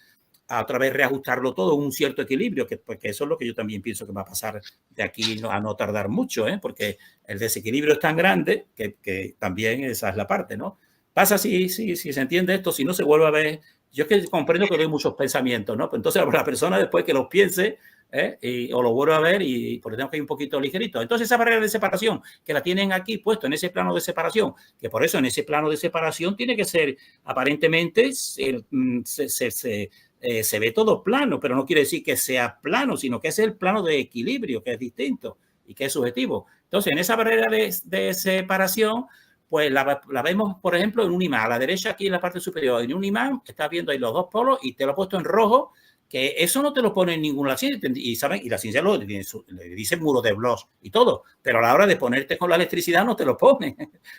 Speaker 2: otra vez reajustarlo todo un cierto equilibrio, porque eso es lo que yo también pienso que va a pasar de aquí a no tardar mucho, porque el desequilibrio es tan grande que también esa es la parte, ¿no? Pasa si se entiende esto, si no se vuelve a ver. Yo es que comprendo que doy muchos pensamientos, ¿no? Pues entonces la persona después que los piense, o lo vuelvo a ver y porque tengo que ir un poquito ligerito. Entonces esa barrera de separación que la tienen aquí puesto en ese plano de separación, que por eso en ese plano de separación tiene que ser aparentemente se ve todo plano, pero no quiere decir que sea plano, sino que es el plano de equilibrio, que es distinto y que es subjetivo. Entonces en esa barrera de separación pues la vemos, por ejemplo, en un imán. A la derecha, aquí en la parte superior, en un imán, estás viendo ahí los dos polos y te lo he puesto en rojo, que eso no te lo pone en ninguna ciencia. Y, ¿saben? Y la ciencia le dice muro de Bloch y todo, pero a la hora de ponerte con la electricidad no te lo pone,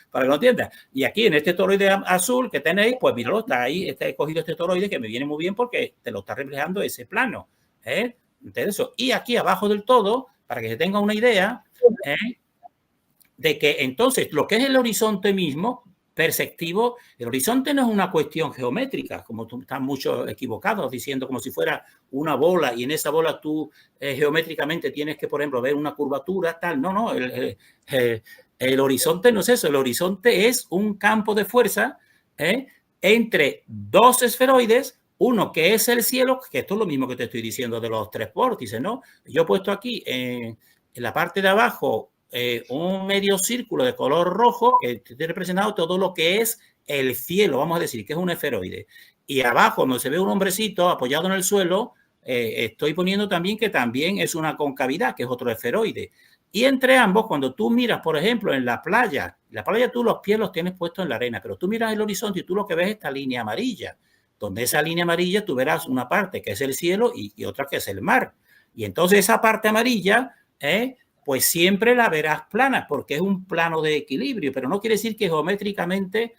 Speaker 2: para que lo entiendas. Y aquí en este toroide azul que tenéis, pues míralo, está ahí, he cogido este toroide que me viene muy bien porque te lo está reflejando ese plano. Eso. Y aquí abajo del todo, para que se tenga una idea, de que entonces lo que es el horizonte mismo, perceptivo, el horizonte no es una cuestión geométrica, como tú estás muchos equivocados diciendo como si fuera una bola y en esa bola tú geométricamente tienes que, por ejemplo, ver una curvatura, tal. No, el horizonte no es eso, el horizonte es un campo de fuerza entre dos esferoides, uno que es el cielo, que esto es lo mismo que te estoy diciendo de los tres vórtices, ¿no? Yo he puesto aquí en la parte de abajo un medio círculo de color rojo que te representado todo lo que es el cielo, vamos a decir, que es un esferoide. Y abajo, donde se ve un hombrecito apoyado en el suelo, estoy poniendo también que también es una concavidad, que es otro esferoide. Y entre ambos, cuando tú miras, por ejemplo, en la playa tú los pies los tienes puestos en la arena, pero tú miras el horizonte y tú lo que ves es esta línea amarilla, donde esa línea amarilla tú verás una parte que es el cielo y otra que es el mar. Y entonces esa parte amarilla, pues siempre la verás plana, porque es un plano de equilibrio, pero no quiere decir que geométricamente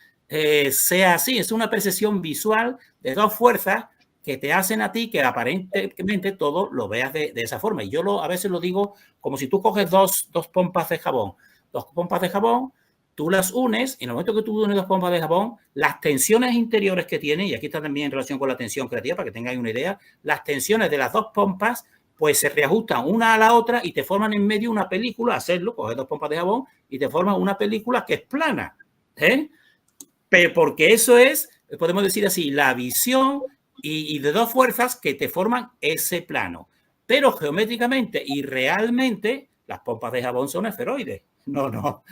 Speaker 2: sea así. Es una percepción visual de dos fuerzas que te hacen a ti que aparentemente todo lo veas de esa forma. Y yo a veces lo digo como si tú coges dos pompas de jabón. Dos pompas de jabón, tú las unes, y en el momento que tú unes dos pompas de jabón, las tensiones interiores que tiene, y aquí está también en relación con la tensión creativa, para que tengáis una idea, las tensiones de las dos pompas pues se reajustan una a la otra y te forman en medio una película, hacerlo, coger dos pompas de jabón y te forman una película que es plana. Pero porque eso es, podemos decir así, la visión y de dos fuerzas que te forman ese plano. Pero geométricamente y realmente las pompas de jabón son esferoides. No.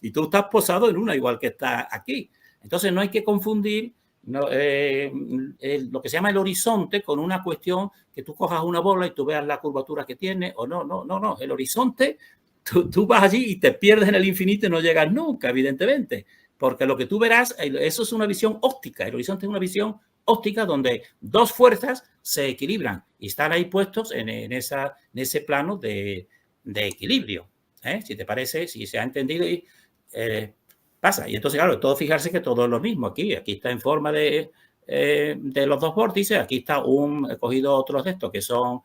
Speaker 2: Y tú estás posado en una igual que está aquí. Entonces no hay que confundir lo que se llama el horizonte con una cuestión que tú cojas una bola y tú veas la curvatura que tiene o no. El horizonte, tú vas allí y te pierdes en el infinito y no llegas nunca, evidentemente, porque lo que tú verás, eso es una visión óptica. El horizonte es una visión óptica donde dos fuerzas se equilibran y están ahí puestos en ese plano de equilibrio. Si te parece, si se ha entendido y pasa. Y entonces, claro, todo fijarse que todo es lo mismo aquí. Aquí está en forma de los dos vórtices. Aquí está he cogido otros de estos que son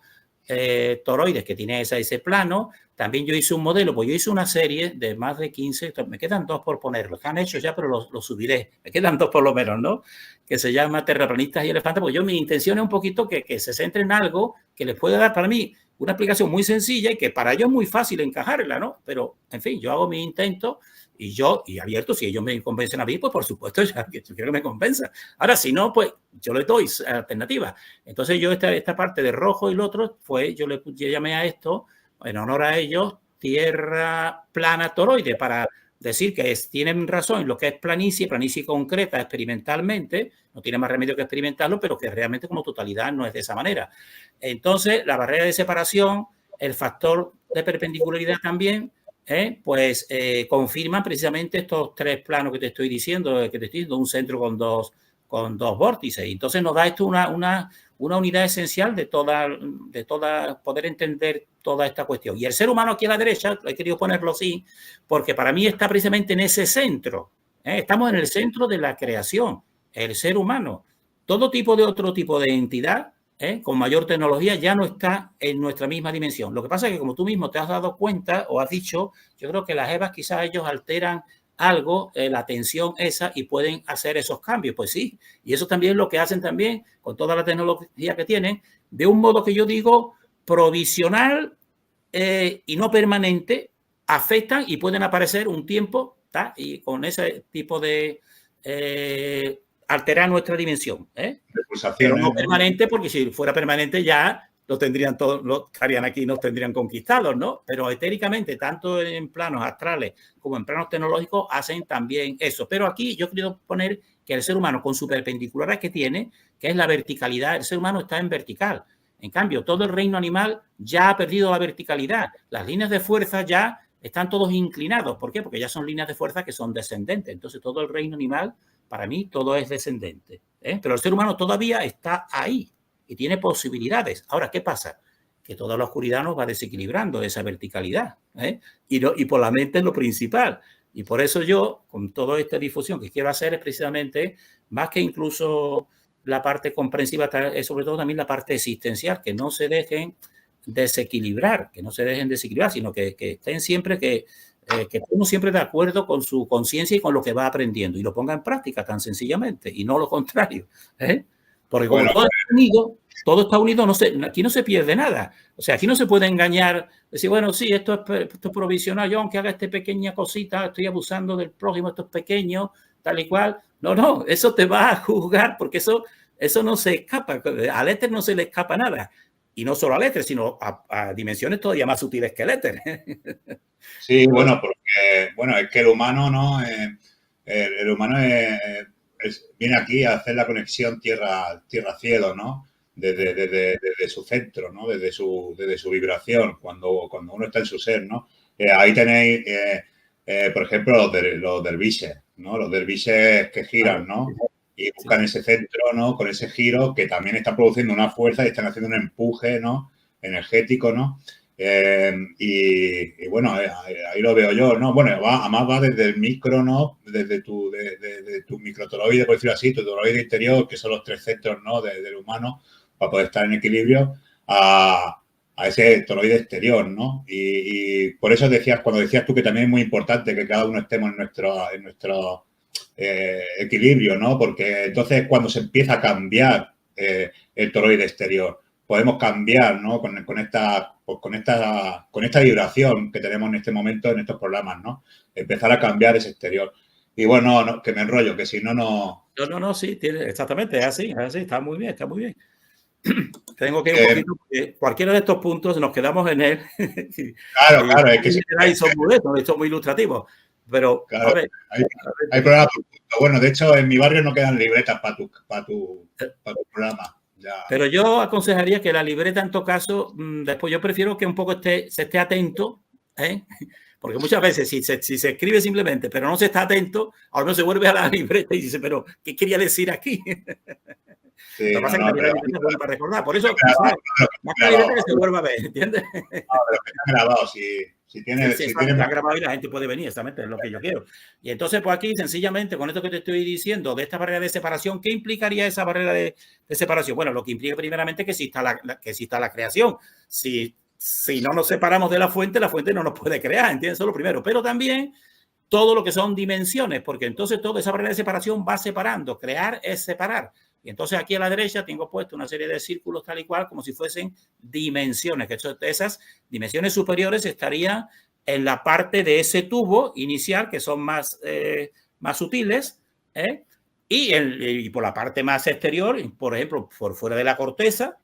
Speaker 2: toroides que tienen ese plano. También yo hice un modelo, pues yo hice una serie de más de 15, me quedan dos por ponerlos, están hechos ya, pero los subiré, me quedan dos por lo menos, ¿no? Que se llama Terraplanistas y Elefantes, pues yo mi intención es un poquito que se centre en algo que les pueda dar para mí una explicación muy sencilla y que para ellos es muy fácil encajarla, ¿no? Pero, en fin, yo hago mi intento y abierto, si ellos me convencen a mí, pues por supuesto, yo quiero que me convenzan. Ahora, si no, pues yo les doy alternativas. Entonces yo esta parte de rojo y lo otro, yo llamé a esto, en honor a ellos, tierra plana toroide, para decir que tienen razón en lo que es planicie concreta experimentalmente, no tiene más remedio que experimentarlo, pero que realmente como totalidad no es de esa manera. Entonces, la barrera de separación, el factor de perpendicularidad también, pues confirman precisamente estos tres planos que te estoy diciendo, un centro con dos vórtices. Entonces nos da esto una unidad esencial de toda poder entender toda esta cuestión. Y el ser humano aquí a la derecha, he querido ponerlo así, porque para mí está precisamente en ese centro. Estamos en el centro de la creación, el ser humano. Todo tipo de otro tipo de entidad, con mayor tecnología, ya no está en nuestra misma dimensión. Lo que pasa es que como tú mismo te has dado cuenta o has dicho, yo creo que las EVAs quizás ellos alteran algo, la tensión esa, y pueden hacer esos cambios. Pues sí, y eso también es lo que hacen también con toda la tecnología que tienen, de un modo que yo digo provisional y no permanente, afectan y pueden aparecer un tiempo, ¿tá? Y con ese tipo de alterar nuestra dimensión. Pero no permanente, porque si fuera permanente ya lo tendrían todos, lo estarían aquí y nos tendrían conquistados, ¿no? Pero etéricamente, tanto en planos astrales como en planos tecnológicos, hacen también eso. Pero aquí yo quiero poner que el ser humano, con su perpendicular que tiene, que es la verticalidad, el ser humano está en vertical. En cambio, todo el reino animal ya ha perdido la verticalidad. Las líneas de fuerza ya están todos inclinados. ¿Por qué? Porque ya son líneas de fuerza que son descendentes. Entonces, todo el reino animal, para mí, todo es descendente. Pero el ser humano todavía está ahí y tiene posibilidades. Ahora, ¿qué pasa? Que toda la oscuridad nos va desequilibrando esa verticalidad. Y por la mente es lo principal. Y por eso yo, con toda esta difusión que quiero hacer, es precisamente, más que incluso la parte comprensiva, es sobre todo también la parte existencial, que no se dejen desequilibrar, sino que estén siempre, que uno siempre de acuerdo con su conciencia y con lo que va aprendiendo y lo ponga en práctica tan sencillamente y no lo contrario. Porque como todo está unido, aquí no se pierde nada. O sea, aquí no se puede engañar, decir, bueno, sí, esto es provisional, yo aunque haga esta pequeña cosita, estoy abusando del prójimo, esto es pequeño, tal y cual. No, eso te va a juzgar porque eso no se escapa. Al éter no se le escapa nada. Y no solo al éter, sino a dimensiones todavía más sutiles que el éter.
Speaker 1: Sí, bueno, porque es que el humano, ¿no? El humano viene aquí a hacer la conexión tierra-cielo, ¿no? Desde su centro, ¿no? Desde su vibración, cuando uno está en su ser, ¿no? Ahí tenéis, por ejemplo, los derviches, ¿no? Los derviches que giran, ¿no? Y buscan ese centro, ¿no? Con ese giro que también está produciendo una fuerza y están haciendo un empuje, ¿no? Energético, ¿no? Y bueno, ahí lo veo yo, ¿no? Bueno, además va desde el micro, ¿no? Desde tu microtoroide, por decirlo así, tu toroide interior, que son los 3 centros, ¿no? Del humano, para poder estar en equilibrio, a ese toroide exterior, ¿no? Y por eso cuando decías tú que también es muy importante que cada uno estemos en nuestro equilibrio, ¿no? Porque entonces cuando se empieza a cambiar el toroide exterior, podemos cambiar, ¿no? Con esta vibración que tenemos en este momento, en estos programas, ¿no? Empezar a cambiar ese exterior. Y bueno, no, que me enrollo, que si no, no...
Speaker 2: No, sí, exactamente, es así, está muy bien, está muy bien. Tengo que ir un poquito, porque cualquiera de estos puntos nos quedamos en él.
Speaker 1: Claro, es que sí.
Speaker 2: Son muy ilustrativos. Pero,
Speaker 1: claro, hay programas por punto. Bueno, de hecho, en mi barrio no quedan libretas para tu programa. Ya.
Speaker 2: Pero yo aconsejaría que la libreta, en todo caso, después yo prefiero que un poco se esté atento, porque muchas veces si se escribe simplemente, pero no se está atento, ahora no se vuelve a la libreta y dice, pero ¿qué quería decir aquí?
Speaker 1: Sí,
Speaker 2: lo que pasa es que la libreta se vuelve a recordar. Por eso, más que la libreta que se vuelva a ver, ¿entiendes?
Speaker 1: No, pero que está grabado, si tiene
Speaker 2: está grabado y la gente puede venir, exactamente, es lo que yo quiero. Y entonces, pues aquí, sencillamente, con esto que te estoy diciendo, de esta barrera de separación, ¿qué implicaría esa barrera de separación? Bueno, lo que implica primeramente que exista la creación. Si no nos separamos de la fuente no nos puede crear, ¿entiendes? Eso es lo primero. Pero también todo lo que son dimensiones, porque entonces toda esa barrera de separación va separando. Crear es separar. Y entonces aquí a la derecha tengo puesto una serie de círculos tal y cual como si fuesen dimensiones, que esas dimensiones superiores estarían en la parte de ese tubo inicial, que son más sutiles, y por la parte más exterior, por ejemplo, por fuera de la corteza,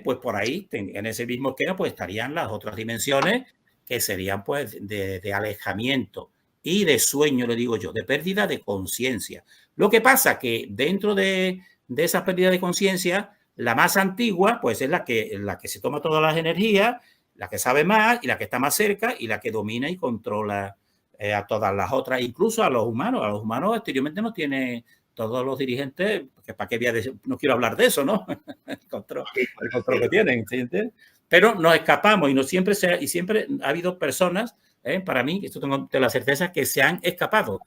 Speaker 2: pues por ahí, en ese mismo esquema, pues estarían las otras dimensiones que serían pues de alejamiento y de sueño, le digo yo, de pérdida de conciencia. Lo que pasa que dentro de esa pérdida de conciencia, la más antigua, pues es la que se toma todas las energías, la que sabe más y la que está más cerca y la que domina y controla a todas las otras, incluso a los humanos. A los humanos exteriormente no tiene todos los dirigentes, que para qué voy a decir, no quiero hablar de eso, ¿no? el control que tienen, ¿sí? Pero nos escapamos y siempre ha habido personas, para mí, esto tengo la certeza, que se han escapado,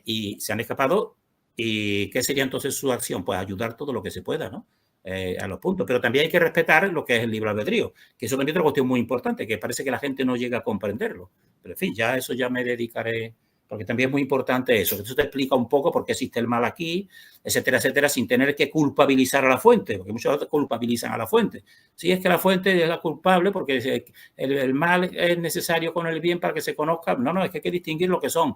Speaker 2: y se han escapado. ¿Y qué sería entonces su acción? Pues ayudar todo lo que se pueda, ¿no? A los puntos. Pero también hay que respetar lo que es el libre albedrío, que eso también es otra cuestión muy importante, que parece que la gente no llega a comprenderlo. Pero en fin, eso ya me dedicaré, porque también es muy importante eso. Eso te explica un poco por qué existe el mal aquí, etcétera, etcétera, sin tener que culpabilizar a la fuente, porque muchos culpabilizan a la fuente. Sí, es que la fuente es la culpable porque el mal es necesario con el bien para que se conozca. No, es que hay que distinguir lo que son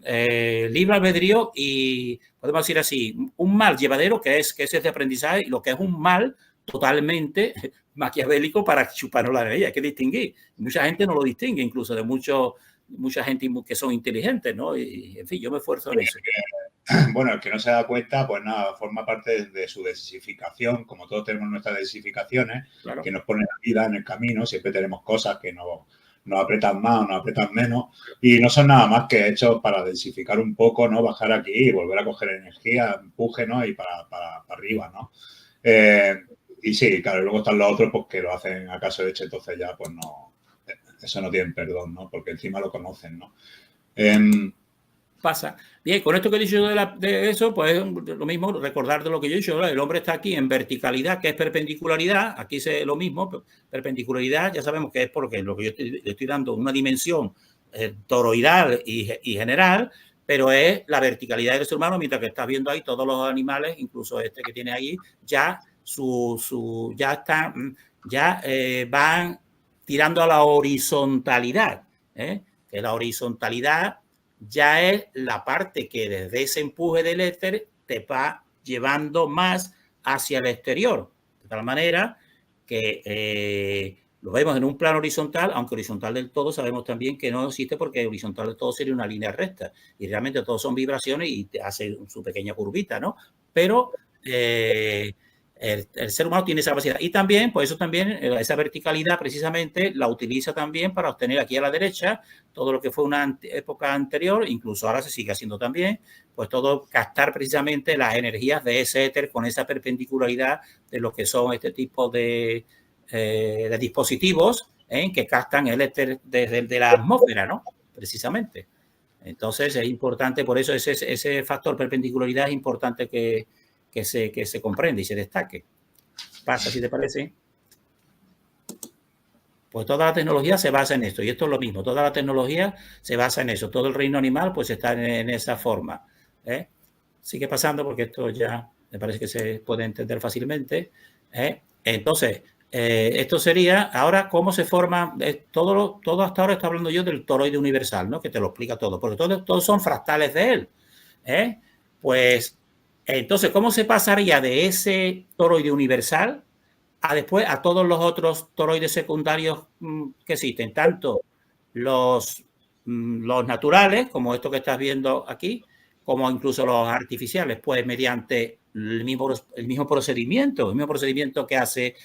Speaker 2: libre albedrío y, podemos decir así, un mal llevadero que es de aprendizaje y lo que es un mal totalmente maquiavélico para chuparnos la energía. Hay que distinguir. Mucha gente no lo distingue, incluso de mucha gente que son inteligentes, ¿no? Y, en fin, yo me esfuerzo en eso.
Speaker 1: Bueno, el que no se da cuenta, pues nada, forma parte de su desificación, como todos tenemos nuestras desificaciones, claro, que nos ponen la vida en el camino, siempre tenemos cosas que nos apretan más o nos apretan menos, y no son nada más que hechos para densificar un poco, ¿no? Bajar aquí y volver a coger energía, empuje, ¿no? Y para arriba, ¿no? Y sí, claro, luego están los otros pues, que lo hacen a caso de hecho, entonces ya pues no, eso no tienen perdón, ¿no? Porque encima lo conocen, ¿no?
Speaker 2: Pasa. Bien, con esto que he dicho de eso, pues lo mismo, recordar de lo que yo he dicho, ¿verdad? El hombre está aquí en verticalidad, que es perpendicularidad, aquí es lo mismo, perpendicularidad, ya sabemos que es porque lo que yo le estoy dando una dimensión toroidal y general, pero es la verticalidad del ser humano, mientras que estás viendo ahí todos los animales, incluso este que tiene ahí, ya van tirando a la horizontalidad, que la horizontalidad ya es la parte que desde ese empuje del éter te va llevando más hacia el exterior. De tal manera que lo vemos en un plano horizontal, aunque horizontal del todo sabemos también que no existe porque horizontal del todo sería una línea recta. Y realmente todos son vibraciones y te hace su pequeña curvita, ¿no? Pero el ser humano tiene esa capacidad. Y también, por eso también, esa verticalidad precisamente la utiliza también para obtener aquí a la derecha todo lo que fue una época anterior, incluso ahora se sigue haciendo también, pues todo captar precisamente las energías de ese éter con esa perpendicularidad de lo que son este tipo de dispositivos que captan el éter desde la atmósfera, ¿no? Precisamente. Entonces es importante, por eso ese factor perpendicularidad es importante que se comprenda y se destaque. Pasa, si te parece. Pues toda la tecnología se basa en esto, y esto es lo mismo, toda la tecnología se basa en eso, todo el reino animal pues está en esa forma. Sigue pasando porque esto ya me parece que se puede entender fácilmente. Entonces, esto sería, ahora, ¿cómo se forma? Todo hasta ahora está hablando yo del toroide universal, ¿no? Que te lo explica todo, porque todos son fractales de él. Pues, entonces, ¿cómo se pasaría de ese toroide universal después a todos los otros toroides secundarios que existen, tanto los naturales, como esto que estás viendo aquí, como incluso los artificiales, pues mediante el mismo procedimiento que hace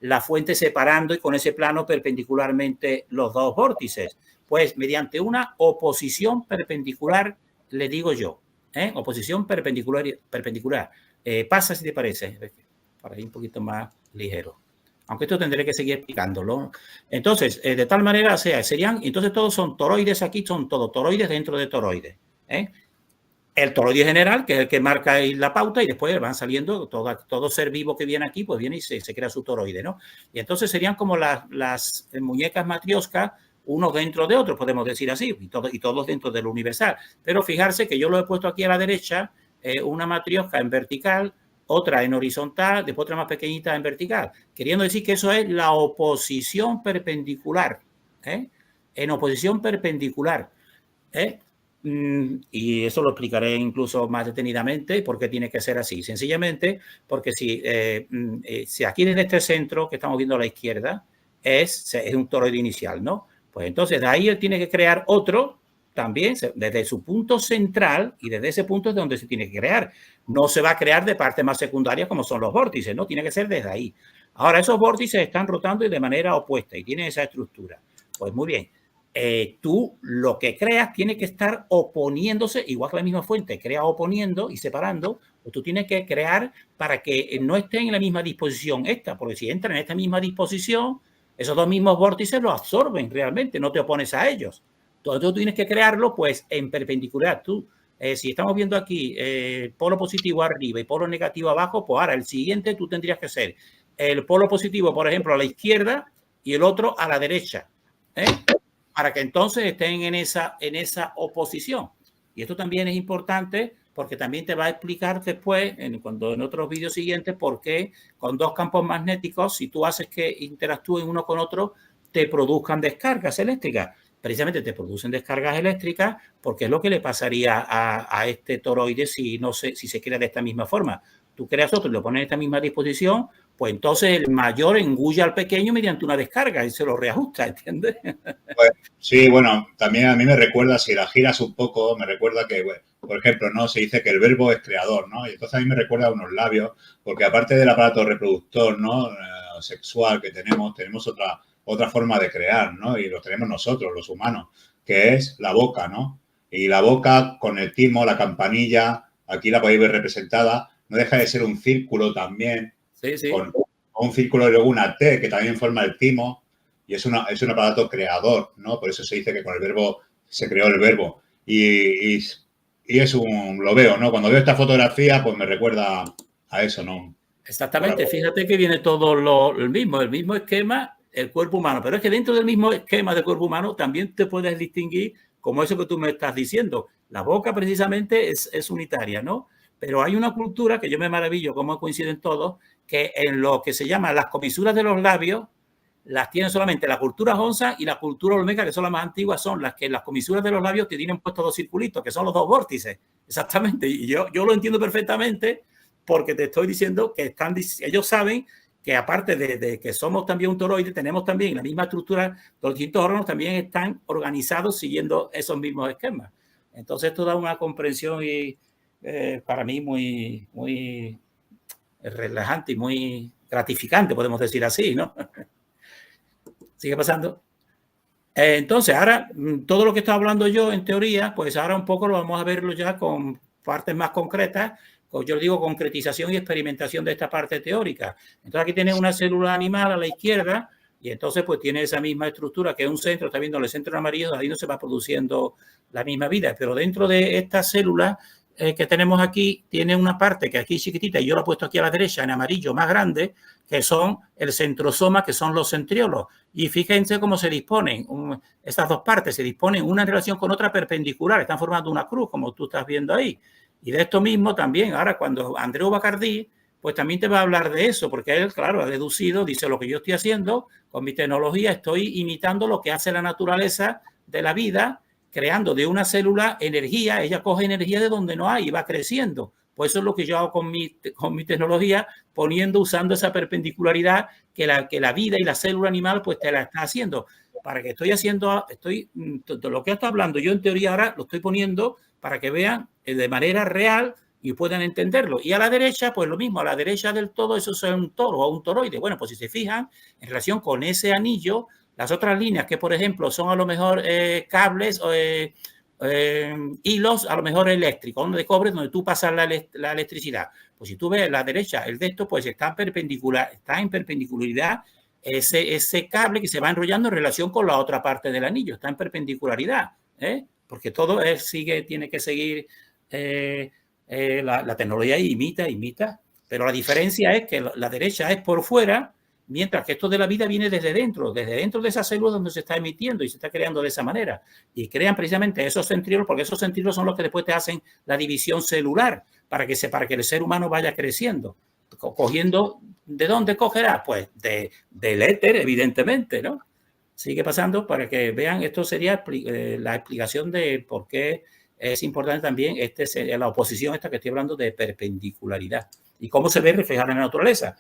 Speaker 2: la fuente separando y con ese plano perpendicularmente los dos vórtices, pues mediante una oposición perpendicular, le digo yo, oposición perpendicular. Pasa si te parece, para ir un poquito más ligero. Aunque esto tendré que seguir explicándolo. Entonces, de tal manera, o sea, entonces todos son toroides aquí, son todos toroides dentro de toroides. El toroide general, que es el que marca ahí la pauta, y después van saliendo, todo ser vivo que viene aquí, pues viene y se crea su toroide, ¿no? Y entonces serían como las muñecas matrioscas, unos dentro de otros, podemos decir así, y todos dentro del universal. Pero fijarse que yo lo he puesto aquí a la derecha, una matriosca en vertical, otra en horizontal, después otra más pequeñita en vertical, queriendo decir que eso es la oposición perpendicular, en oposición perpendicular. Y eso lo explicaré incluso más detenidamente por qué tiene que ser así. Sencillamente porque si aquí desde este centro que estamos viendo a la izquierda es un toroide inicial, ¿no? Pues entonces de ahí él tiene que crear otro también desde su punto central, y desde ese punto es donde se tiene que crear. No se va a crear de partes más secundarias como son los vórtices, ¿no? Tiene que ser desde ahí. Ahora, esos vórtices están rotando y de manera opuesta y tienen esa estructura. Pues muy bien. Tú lo que creas tiene que estar oponiéndose, igual que la misma fuente crea oponiendo y separando, pues tú tienes que crear para que no esté en la misma disposición porque si entra en esta misma disposición, esos dos mismos vórtices lo absorben realmente, no te opones a ellos. Entonces tú tienes que crearlo pues en perpendicular. Si estamos viendo aquí polo positivo arriba y polo negativo abajo, pues ahora el siguiente tú tendrías que hacer el polo positivo, por ejemplo, a la izquierda y el otro a la derecha, para que entonces estén en esa oposición. Y esto también es importante porque también te va a explicar después, en otros vídeos siguientes, por qué con dos campos magnéticos, si tú haces que interactúen uno con otro, te produzcan descargas eléctricas. Precisamente te producen descargas eléctricas porque es lo que le pasaría a este toroide si se crea de esta misma forma. Tú creas otro y lo pones en esta misma disposición, pues entonces el mayor engulle al pequeño mediante una descarga y se lo reajusta, ¿entiendes?
Speaker 1: Pues, sí, bueno, también a mí me recuerda, si la giras un poco, me recuerda que, bueno, por ejemplo, ¿no? Se dice que el verbo es creador, ¿no? Y entonces a mí me recuerda a unos labios, porque aparte del aparato reproductor, ¿no? Sexual que tenemos otra forma de crear, ¿no? Y lo tenemos nosotros, los humanos, que es la boca, ¿no? Y la boca con el timo, la campanilla, aquí la podéis ver representada, no deja de ser un círculo también,
Speaker 2: Sí, sí.
Speaker 1: con un círculo y luego una T que también forma el timo, y es un aparato creador, ¿no? Por eso se dice que con el verbo se creó el verbo. Y es lo veo, ¿no? Cuando veo esta fotografía, pues me recuerda a eso, ¿no?
Speaker 2: Exactamente, fíjate que viene todo el mismo esquema, el cuerpo humano, pero es que dentro del mismo esquema del cuerpo humano también te puedes distinguir como eso que tú me estás diciendo. La boca precisamente es unitaria, ¿no? Pero hay una cultura que yo me maravillo cómo coinciden todos, que en lo que se llama las comisuras de los labios, las tienen solamente la cultura Honsa y la cultura olmeca, que son las más antiguas, son las que en las comisuras de los labios te tienen puestos dos circulitos, que son los dos vórtices. Exactamente, y yo lo entiendo perfectamente, porque te estoy diciendo que ellos saben que aparte de que somos también un toroide, tenemos también la misma estructura, los distintos órganos también están organizados siguiendo esos mismos esquemas. Entonces esto da una comprensión para mí muy relajante y muy gratificante, podemos decir así, ¿no? Sigue pasando. Entonces, ahora, todo lo que estoy hablando yo, en teoría, pues ahora un poco lo vamos a verlo ya con partes más concretas, yo digo concretización y experimentación de esta parte teórica. Entonces aquí tienes una célula animal a la izquierda y entonces pues tiene esa misma estructura que es un centro, está viendo el centro en amarillo, ahí no se va produciendo la misma vida, pero dentro de esta célula que tenemos aquí, tiene una parte que aquí es chiquitita y yo lo he puesto aquí a la derecha en amarillo más grande, que son el centrosoma, que son los centriolos. Y fíjense cómo se disponen, estas dos partes se disponen una en relación con otra perpendicular, están formando una cruz, como tú estás viendo ahí. Y de esto mismo también, ahora cuando Andreu Bacardí, pues también te va a hablar de eso, porque él, claro, ha deducido, dice, lo que yo estoy haciendo con mi tecnología, estoy imitando lo que hace la naturaleza de la vida, creando de una célula energía, ella coge energía de donde no hay y va creciendo. Pues eso es lo que yo hago con mi tecnología, usando esa perpendicularidad que la vida y la célula animal pues te la está haciendo. Para que lo que estoy hablando yo en teoría ahora lo estoy poniendo para que vean de manera real y puedan entenderlo. Y a la derecha, pues lo mismo, a la derecha del todo, eso es un toro o un toroide. Bueno, pues si se fijan, en relación con ese anillo, las otras líneas que, por ejemplo, son a lo mejor cables o hilos, a lo mejor eléctricos, de cobre, donde tú pasas la electricidad. Pues si tú ves a la derecha, el de esto, pues está en perpendicularidad ese cable que se va enrollando en relación con la otra parte del anillo, está en perpendicularidad, porque todo tiene que seguir la tecnología imita, pero la diferencia es que la derecha es por fuera, mientras que esto de la vida viene desde dentro de esa célula donde se está emitiendo y se está creando de esa manera. Y crean precisamente esos centriolos, porque esos centriolos son los que después te hacen la división celular para que el ser humano vaya creciendo. Cogiendo, ¿de dónde cogerá? Pues del éter, evidentemente, ¿no? Sigue pasando para que vean, esto sería la explicación de por qué es importante también la oposición esta que estoy hablando de perpendicularidad y cómo se ve reflejada en la naturaleza.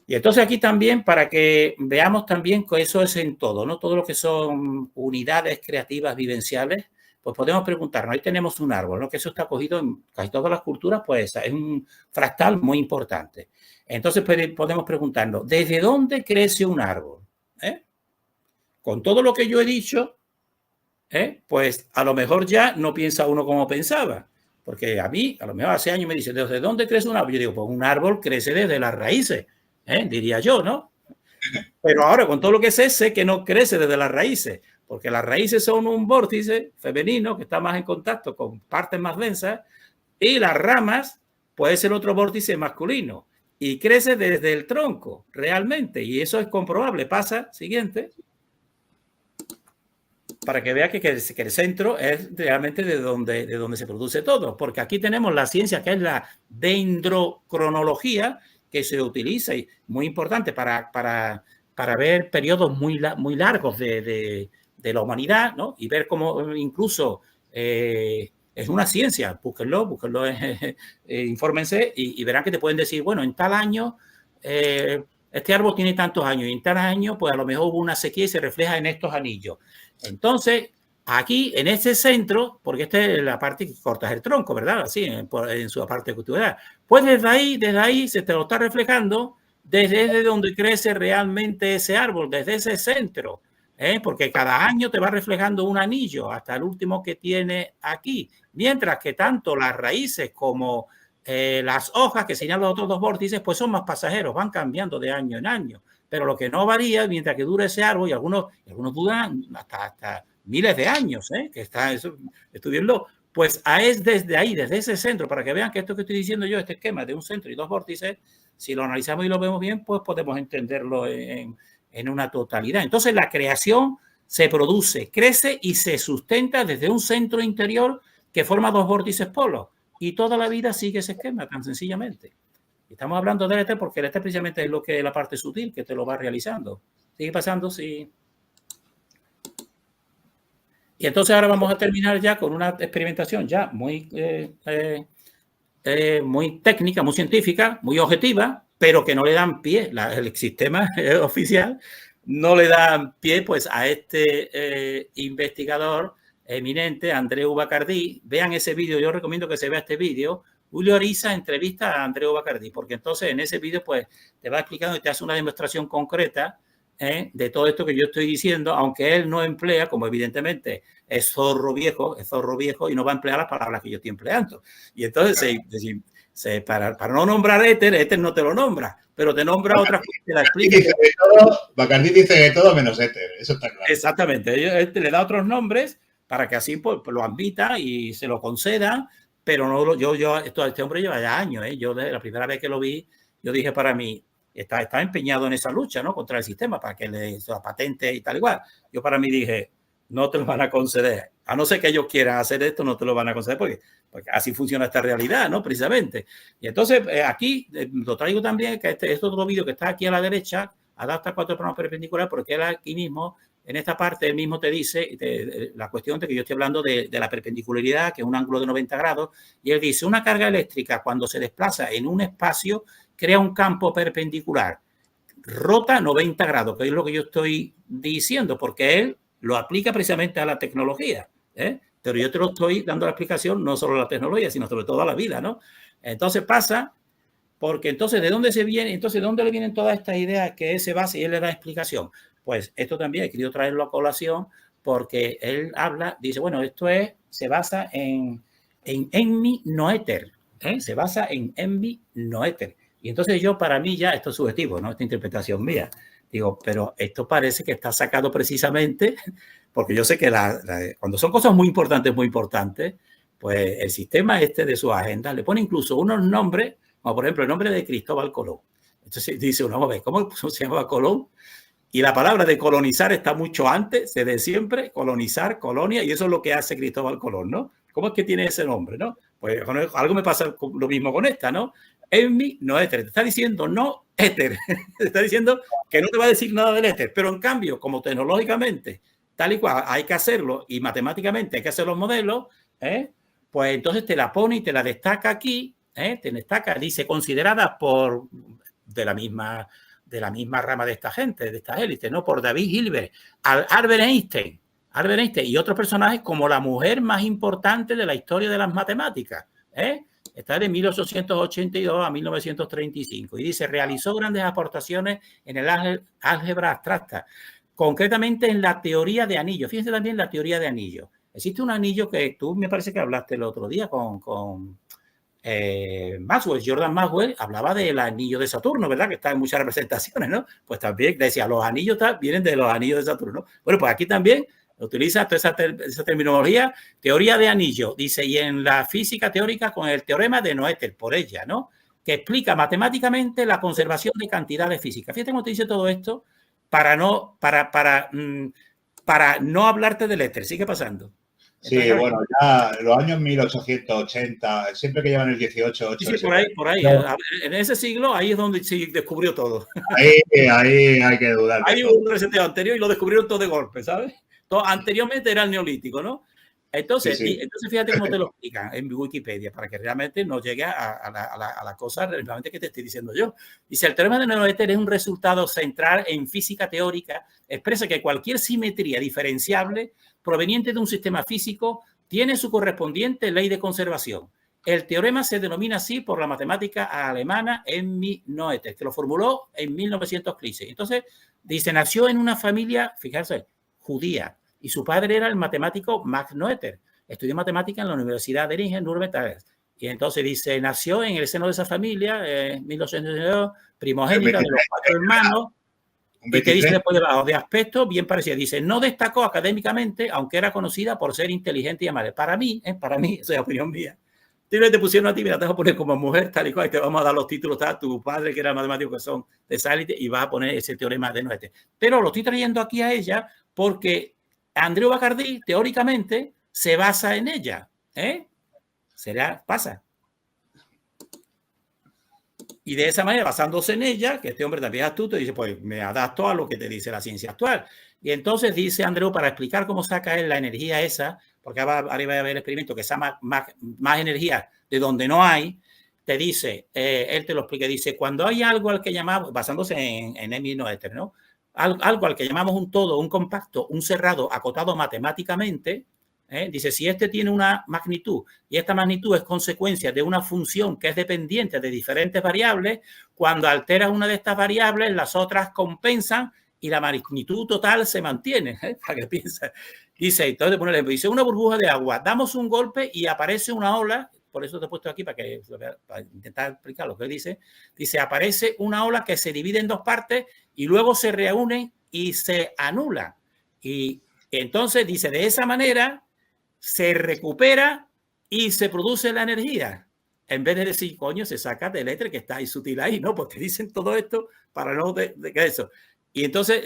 Speaker 2: Y entonces aquí también, para que veamos también que eso es en todo, ¿no? Todo lo que son unidades creativas vivenciales, pues podemos preguntarnos, ahí tenemos un árbol, ¿no? Que eso está cogido en casi todas las culturas, pues es un fractal muy importante. Entonces podemos preguntarnos, ¿desde dónde crece un árbol? Con todo lo que yo he dicho, pues a lo mejor ya no piensa uno como pensaba. Porque a mí, a lo mejor hace años me dicen, ¿desde dónde crece un árbol? Yo digo, pues un árbol crece desde las raíces. Diría yo, ¿no? Pero ahora con todo lo que sé que no crece desde las raíces, porque las raíces son un vórtice femenino que está más en contacto con partes más densas y las ramas puede ser otro vórtice masculino y crece desde el tronco realmente y eso es comprobable. Pasa, siguiente, para que vea que el centro es realmente de donde se produce todo, porque aquí tenemos la ciencia que es la dendrocronología, que se utiliza y muy importante para ver periodos muy largos de la humanidad, ¿no? Y ver cómo incluso es una ciencia, búsquenlo, infórmense y verán que te pueden decir, bueno, en tal año este árbol tiene tantos años y en tantos años, pues a lo mejor hubo una sequía y se refleja en estos anillos. Entonces, aquí en este centro, porque esta es la parte que cortas el tronco, ¿verdad? Así, en su parte cultural. Pues desde ahí se te lo está reflejando desde donde crece realmente ese árbol, desde ese centro. Porque cada año te va reflejando un anillo hasta el último que tiene aquí. Mientras que tanto las raíces como las hojas que señalan los otros dos vórtices, pues son más pasajeros, van cambiando de año en año. Pero lo que no varía mientras que dura ese árbol, y algunos duran hasta miles de años, que está eso, estudiarlo, pues es desde ahí, desde ese centro, para que vean que esto que estoy diciendo yo, este esquema de un centro y dos vórtices, si lo analizamos y lo vemos bien, pues podemos entenderlo en una totalidad. Entonces la creación se produce, crece y se sustenta desde un centro interior que forma dos vórtices polos. Y toda la vida sigue ese esquema, tan sencillamente. Estamos hablando del éter porque el éter precisamente es lo que es la parte sutil que te lo va realizando. ¿Sigue pasando? Sí. Y entonces ahora vamos a terminar ya con una experimentación ya muy técnica, muy científica, muy objetiva, pero que no le dan pie, el sistema oficial no le dan pie pues a este investigador eminente, Andreu Bacardí. Vean ese vídeo, yo recomiendo que se vea este vídeo. Julio Ariza entrevista a Andreu Bacardí, porque entonces en ese vídeo pues te va explicando y te hace una demostración concreta de todo esto que yo estoy diciendo, aunque él no emplea, como evidentemente es zorro viejo y no va a emplear las palabras que yo estoy empleando. Y entonces, para no nombrar éter no te lo nombra, pero te nombra otras cosas que la explica.
Speaker 1: Bacardí dice de todo menos éter, eso está claro.
Speaker 2: Exactamente, él le da otros nombres para que así pues, lo admita y se lo conceda, pero no este hombre lleva ya años, yo desde la primera vez que lo vi, yo dije para mí, está empeñado en esa lucha, ¿no? Contra el sistema, para que le se la patente y tal igual. Yo para mí dije, no te lo van a conceder. A no ser que ellos quieran hacer esto, no te lo van a conceder porque así funciona esta realidad, ¿no? Precisamente. Y entonces, aquí lo traigo también, que este otro vídeo que está aquí a la derecha, adapta 4 planos perpendiculares, porque él aquí mismo, en esta parte, él mismo te dice la cuestión de que yo estoy hablando de la perpendicularidad, que es un ángulo de 90 grados, y él dice, una carga eléctrica cuando se desplaza en un espacio, crea un campo perpendicular, rota 90 grados, que es lo que yo estoy diciendo, porque él lo aplica precisamente a la tecnología, pero yo te lo estoy dando la explicación no solo a la tecnología, sino sobre todo a la vida, ¿no? Entonces pasa, porque entonces, ¿de dónde se viene? Entonces, ¿de dónde le vienen todas estas ideas que él se basa y él le da explicación? Pues esto también he querido traerlo a colación porque él habla, dice, bueno, esto se basa en enmi no éter, se basa en enmi no éter. Y entonces para mí ya, esto es subjetivo, ¿no? Esta interpretación mía, digo, pero esto parece que está sacado precisamente, porque yo sé que cuando son cosas muy importantes, pues el sistema de sus agendas le pone incluso unos nombres, como por ejemplo el nombre de Cristóbal Colón. Entonces dice uno, vamos a ver, ¿cómo se llama Colón? Y la palabra de colonizar está mucho antes, desde siempre, colonizar, colonia, y eso es lo que hace Cristóbal Colón, ¿no? ¿Cómo es que tiene ese nombre, no? Pues algo me pasa lo mismo con esta, ¿no? Enmi no éter. Te está diciendo no éter. Te está diciendo que no te va a decir nada del éter. Pero en cambio, como tecnológicamente, tal y cual, hay que hacerlo y matemáticamente hay que hacer los modelos, pues entonces te la pone y te la destaca aquí, te destaca, dice, considerada de la misma rama de esta gente, de esta élite, ¿no? Por David Hilbert, Albert Einstein y otros personajes como la mujer más importante de la historia de las matemáticas, Está de 1882 a 1935 y dice, realizó grandes aportaciones en el álgebra abstracta, concretamente en la teoría de anillos. Fíjense también la teoría de anillos. Existe un anillo que tú me parece que hablaste el otro día con Maxwell, Jordan Maxwell, hablaba del anillo de Saturno, ¿verdad? Que está en muchas representaciones, ¿no? Pues también decía, los anillos vienen de los anillos de Saturno. Bueno, pues aquí también utiliza toda esa terminología, teoría de anillo, dice, y en la física teórica con el teorema de Noether, por ella, ¿no? Que explica matemáticamente la conservación de cantidades físicas. Fíjate cómo te dice todo esto para no hablarte del éter. Sigue pasando.
Speaker 1: Sí, bueno, ya los años 1880, siempre que llevan el 18, 8...
Speaker 2: Sí, por ahí. En ese siglo, ahí es donde se descubrió todo.
Speaker 1: Ahí hay que dudar.
Speaker 2: Hay un reseteo anterior y lo descubrieron todo de golpe, ¿sabes? Todo, anteriormente era el neolítico, ¿no? Entonces,
Speaker 1: Sí, sí.
Speaker 2: entonces fíjate cómo te lo explican en Wikipedia, para que realmente no llegue a la cosa realmente que te estoy diciendo yo. Dice, el teorema de Noether es un resultado central en física teórica, expresa que cualquier simetría diferenciable proveniente de un sistema físico tiene su correspondiente ley de conservación. El teorema se denomina así por la matemática alemana Emmy Noether, que lo formuló en 1915. Entonces, dice, nació en una familia, fíjense, judía, y su padre era el matemático Max Noether. Estudió matemática en la Universidad de Eringen, Nuremberg. Y entonces dice, nació en el seno de esa familia, en 1892, primogénita de los 4 hermanos. ¿Y qué dice después debajo? De aspecto bien parecido. Dice, no destacó académicamente, aunque era conocida por ser inteligente y amable. Para mí, eso es opinión mía. Te pusieron a ti, mira, te vas a poner como mujer, tal y cual, y te vamos a dar los títulos, tal, tu padre, que era matemático, que son de Salitre, y vas a poner ese teorema de Noether. Pero lo estoy trayendo aquí a ella porque Andreu Bacardí, teóricamente, se basa en ella. Pasa. Y de esa manera, basándose en ella, que este hombre también es astuto, dice, pues me adapto a lo que te dice la ciencia actual. Y entonces dice Andreu, para explicar cómo saca él la energía esa, porque ahora va a haber el experimento que saca más energía de donde no hay, te dice, él te lo explica, dice, cuando hay algo al que llamamos, basándose en Emmy Noether, ¿no? Algo al que llamamos un todo, un compacto, un cerrado, acotado matemáticamente, dice, si este tiene una magnitud y esta magnitud es consecuencia de una función que es dependiente de diferentes variables, cuando alteras una de estas variables, las otras compensan y la magnitud total se mantiene. Para que piensa. Dice, entonces, por ejemplo, dice, una burbuja de agua, damos un golpe y aparece una ola, por eso te he puesto aquí para intentar explicar lo que él dice. Dice, aparece una ola que se divide en dos partes y luego se reúnen y se anula. Y entonces dice, de esa manera se recupera y se produce la energía. En vez de decir, coño, se saca del éter que está ahí sutil ahí, ¿no? Porque dicen todo esto para no de eso. Y entonces,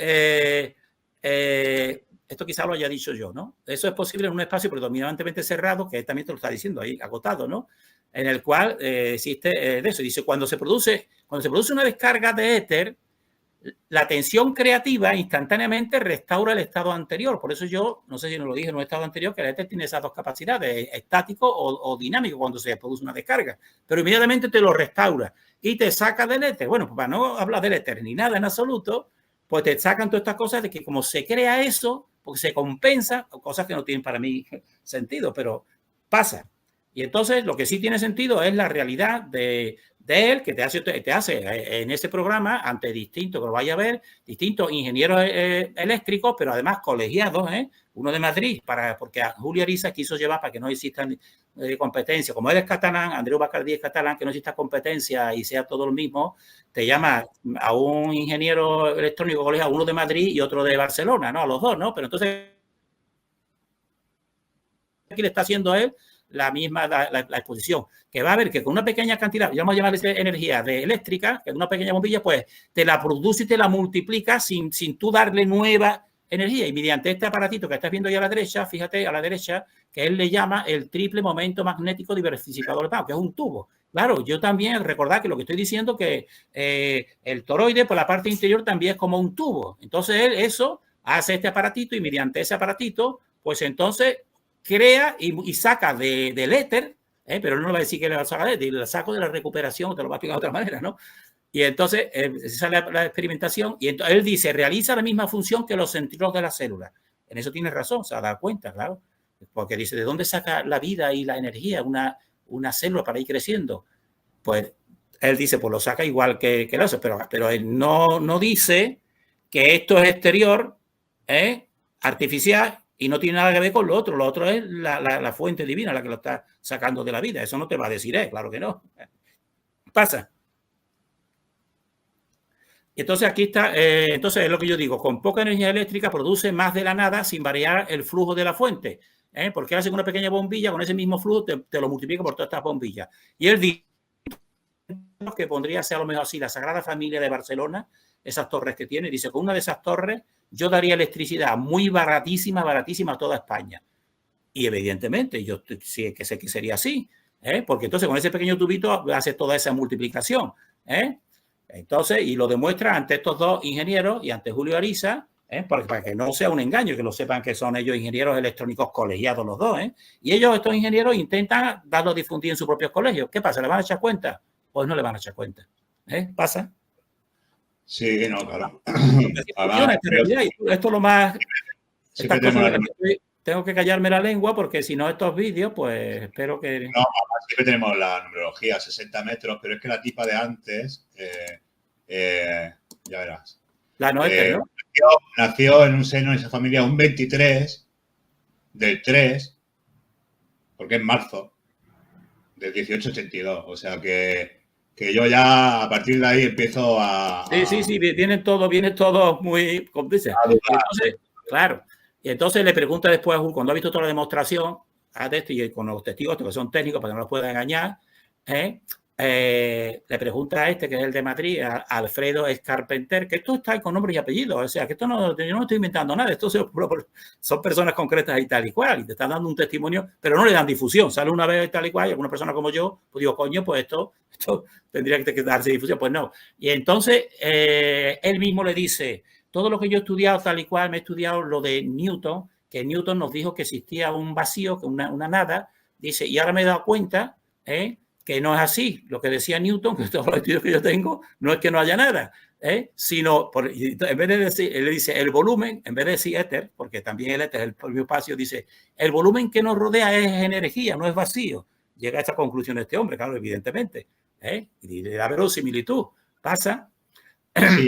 Speaker 2: esto quizá lo haya dicho yo, ¿no? Eso es posible en un espacio predominantemente cerrado, que también te lo está diciendo ahí, agotado, ¿no? En el cual existe de eso. Dice, cuando se produce una descarga de éter, la tensión creativa instantáneamente restaura el estado anterior. Por eso yo, no sé si no lo dije en un estado anterior, que el éter tiene esas dos capacidades, estático o dinámico cuando se produce una descarga. Pero inmediatamente te lo restaura y te saca del éter. Bueno, pues para no hablar del éter ni nada en absoluto, pues te sacan todas estas cosas de que como se crea eso, porque se compensa, cosas que no tienen para mí sentido, pero pasa. Y entonces lo que sí tiene sentido es la realidad de él, que te hace en ese programa ante distintos, que lo vaya a ver, distintos ingenieros eléctricos, pero además colegiados, uno de Madrid, porque a Julio Ariza quiso llevar para que no existan competencia. Como él es catalán, Andreu Bacardí es catalán, que no exista competencia y sea todo lo mismo, te llama a un ingeniero electrónico colegiado, uno de Madrid y otro de Barcelona, ¿no? A los dos, ¿no? Pero entonces, aquí le está haciendo él la misma la exposición, que va a ver que con una pequeña cantidad, vamos a llamarle energía de eléctrica, que es una pequeña bombilla, pues te la produce y te la multiplica sin tú darle nueva energía. Y mediante este aparatito que estás viendo ahí a la derecha, fíjate a la derecha, que él le llama el triple momento magnético diversificador de Power, que es un tubo. Claro, yo también, recordad que lo que estoy diciendo que el toroide por la parte interior también es como un tubo. Entonces él eso hace este aparatito y mediante ese aparatito, pues entonces crea y saca del éter, pero no va a decir que le va a sacar del éter, lo saco de la recuperación, te lo va a explicar de otra manera, ¿no? Y entonces sale la experimentación y entonces, él dice, realiza la misma función que los centríolos de la célula. En eso tiene razón, se da cuenta, claro. Porque dice, ¿de dónde saca la vida y la energía una célula para ir creciendo? Pues él dice, pues lo saca igual que el oso, pero él no dice que esto es exterior, artificial, y no tiene nada que ver con lo otro. Lo otro es la fuente divina la que lo está sacando de la vida. Eso no te va a decir, claro que no. Pasa. Entonces aquí está, entonces es lo que yo digo, con poca energía eléctrica produce más de la nada sin variar el flujo de la fuente. Porque hace una pequeña bombilla, con ese mismo flujo te lo multiplica por todas estas bombillas. Y él dice que pondría ser a lo mejor así la Sagrada Familia de Barcelona, esas torres que tiene, dice, con una de esas torres yo daría electricidad muy baratísima a toda España. Y evidentemente yo sí que sé que sería así, porque entonces con ese pequeño tubito hace toda esa multiplicación. Entonces, y lo demuestra ante estos dos ingenieros y ante Julio Ariza, para que no sea un engaño, que lo sepan que son ellos ingenieros electrónicos colegiados los dos. Y ellos, estos ingenieros, intentan darlo a difundir en sus propios colegios. ¿Qué pasa? ¿Le van a echar cuenta? Pues no le van a echar cuenta. ¿Pasa?
Speaker 1: Sí, no, claro.
Speaker 2: Además, esto es lo más...
Speaker 1: Estas cosas,
Speaker 2: tengo que callarme la lengua porque si no estos vídeos, pues espero que...
Speaker 1: No, siempre tenemos la numerología, 60 metros, pero es que la tipa de antes, ya verás.
Speaker 2: La Noéter, ¿no?
Speaker 1: Nació en un seno de esa familia un 23 del 3, porque es marzo, del 1882. O sea que yo ya a partir de ahí empiezo a...
Speaker 2: Sí, viene todo muy... Entonces, claro. Y entonces le pregunta después, cuando ha visto toda la demostración, y con los testigos que son técnicos para que no los puedan engañar, le pregunta a que es el de Madrid, a Alfredo Escarpenter, que esto está con nombre y apellido, o sea, que esto no, yo no estoy inventando nada, esto son personas concretas y tal y cual, y te están dando un testimonio, pero no le dan difusión, sale una vez tal y cual, y alguna persona como yo, pues digo, coño, pues esto tendría que darse difusión, pues no. Y entonces él mismo le dice, todo lo que yo he estudiado tal y cual, me he estudiado lo de Newton, que Newton nos dijo que existía un vacío, una nada, dice, y ahora me he dado cuenta, que no es así. Lo que decía Newton, que todos los estudios que yo tengo, no es que no haya nada, sino, en vez de decir, él dice el volumen, en vez de decir éter, porque también el éter es el propio espacio, dice, el volumen que nos rodea es energía, no es vacío. Llega a esta conclusión este hombre, claro, evidentemente. Y la verosimilitud pasa.
Speaker 1: Sí,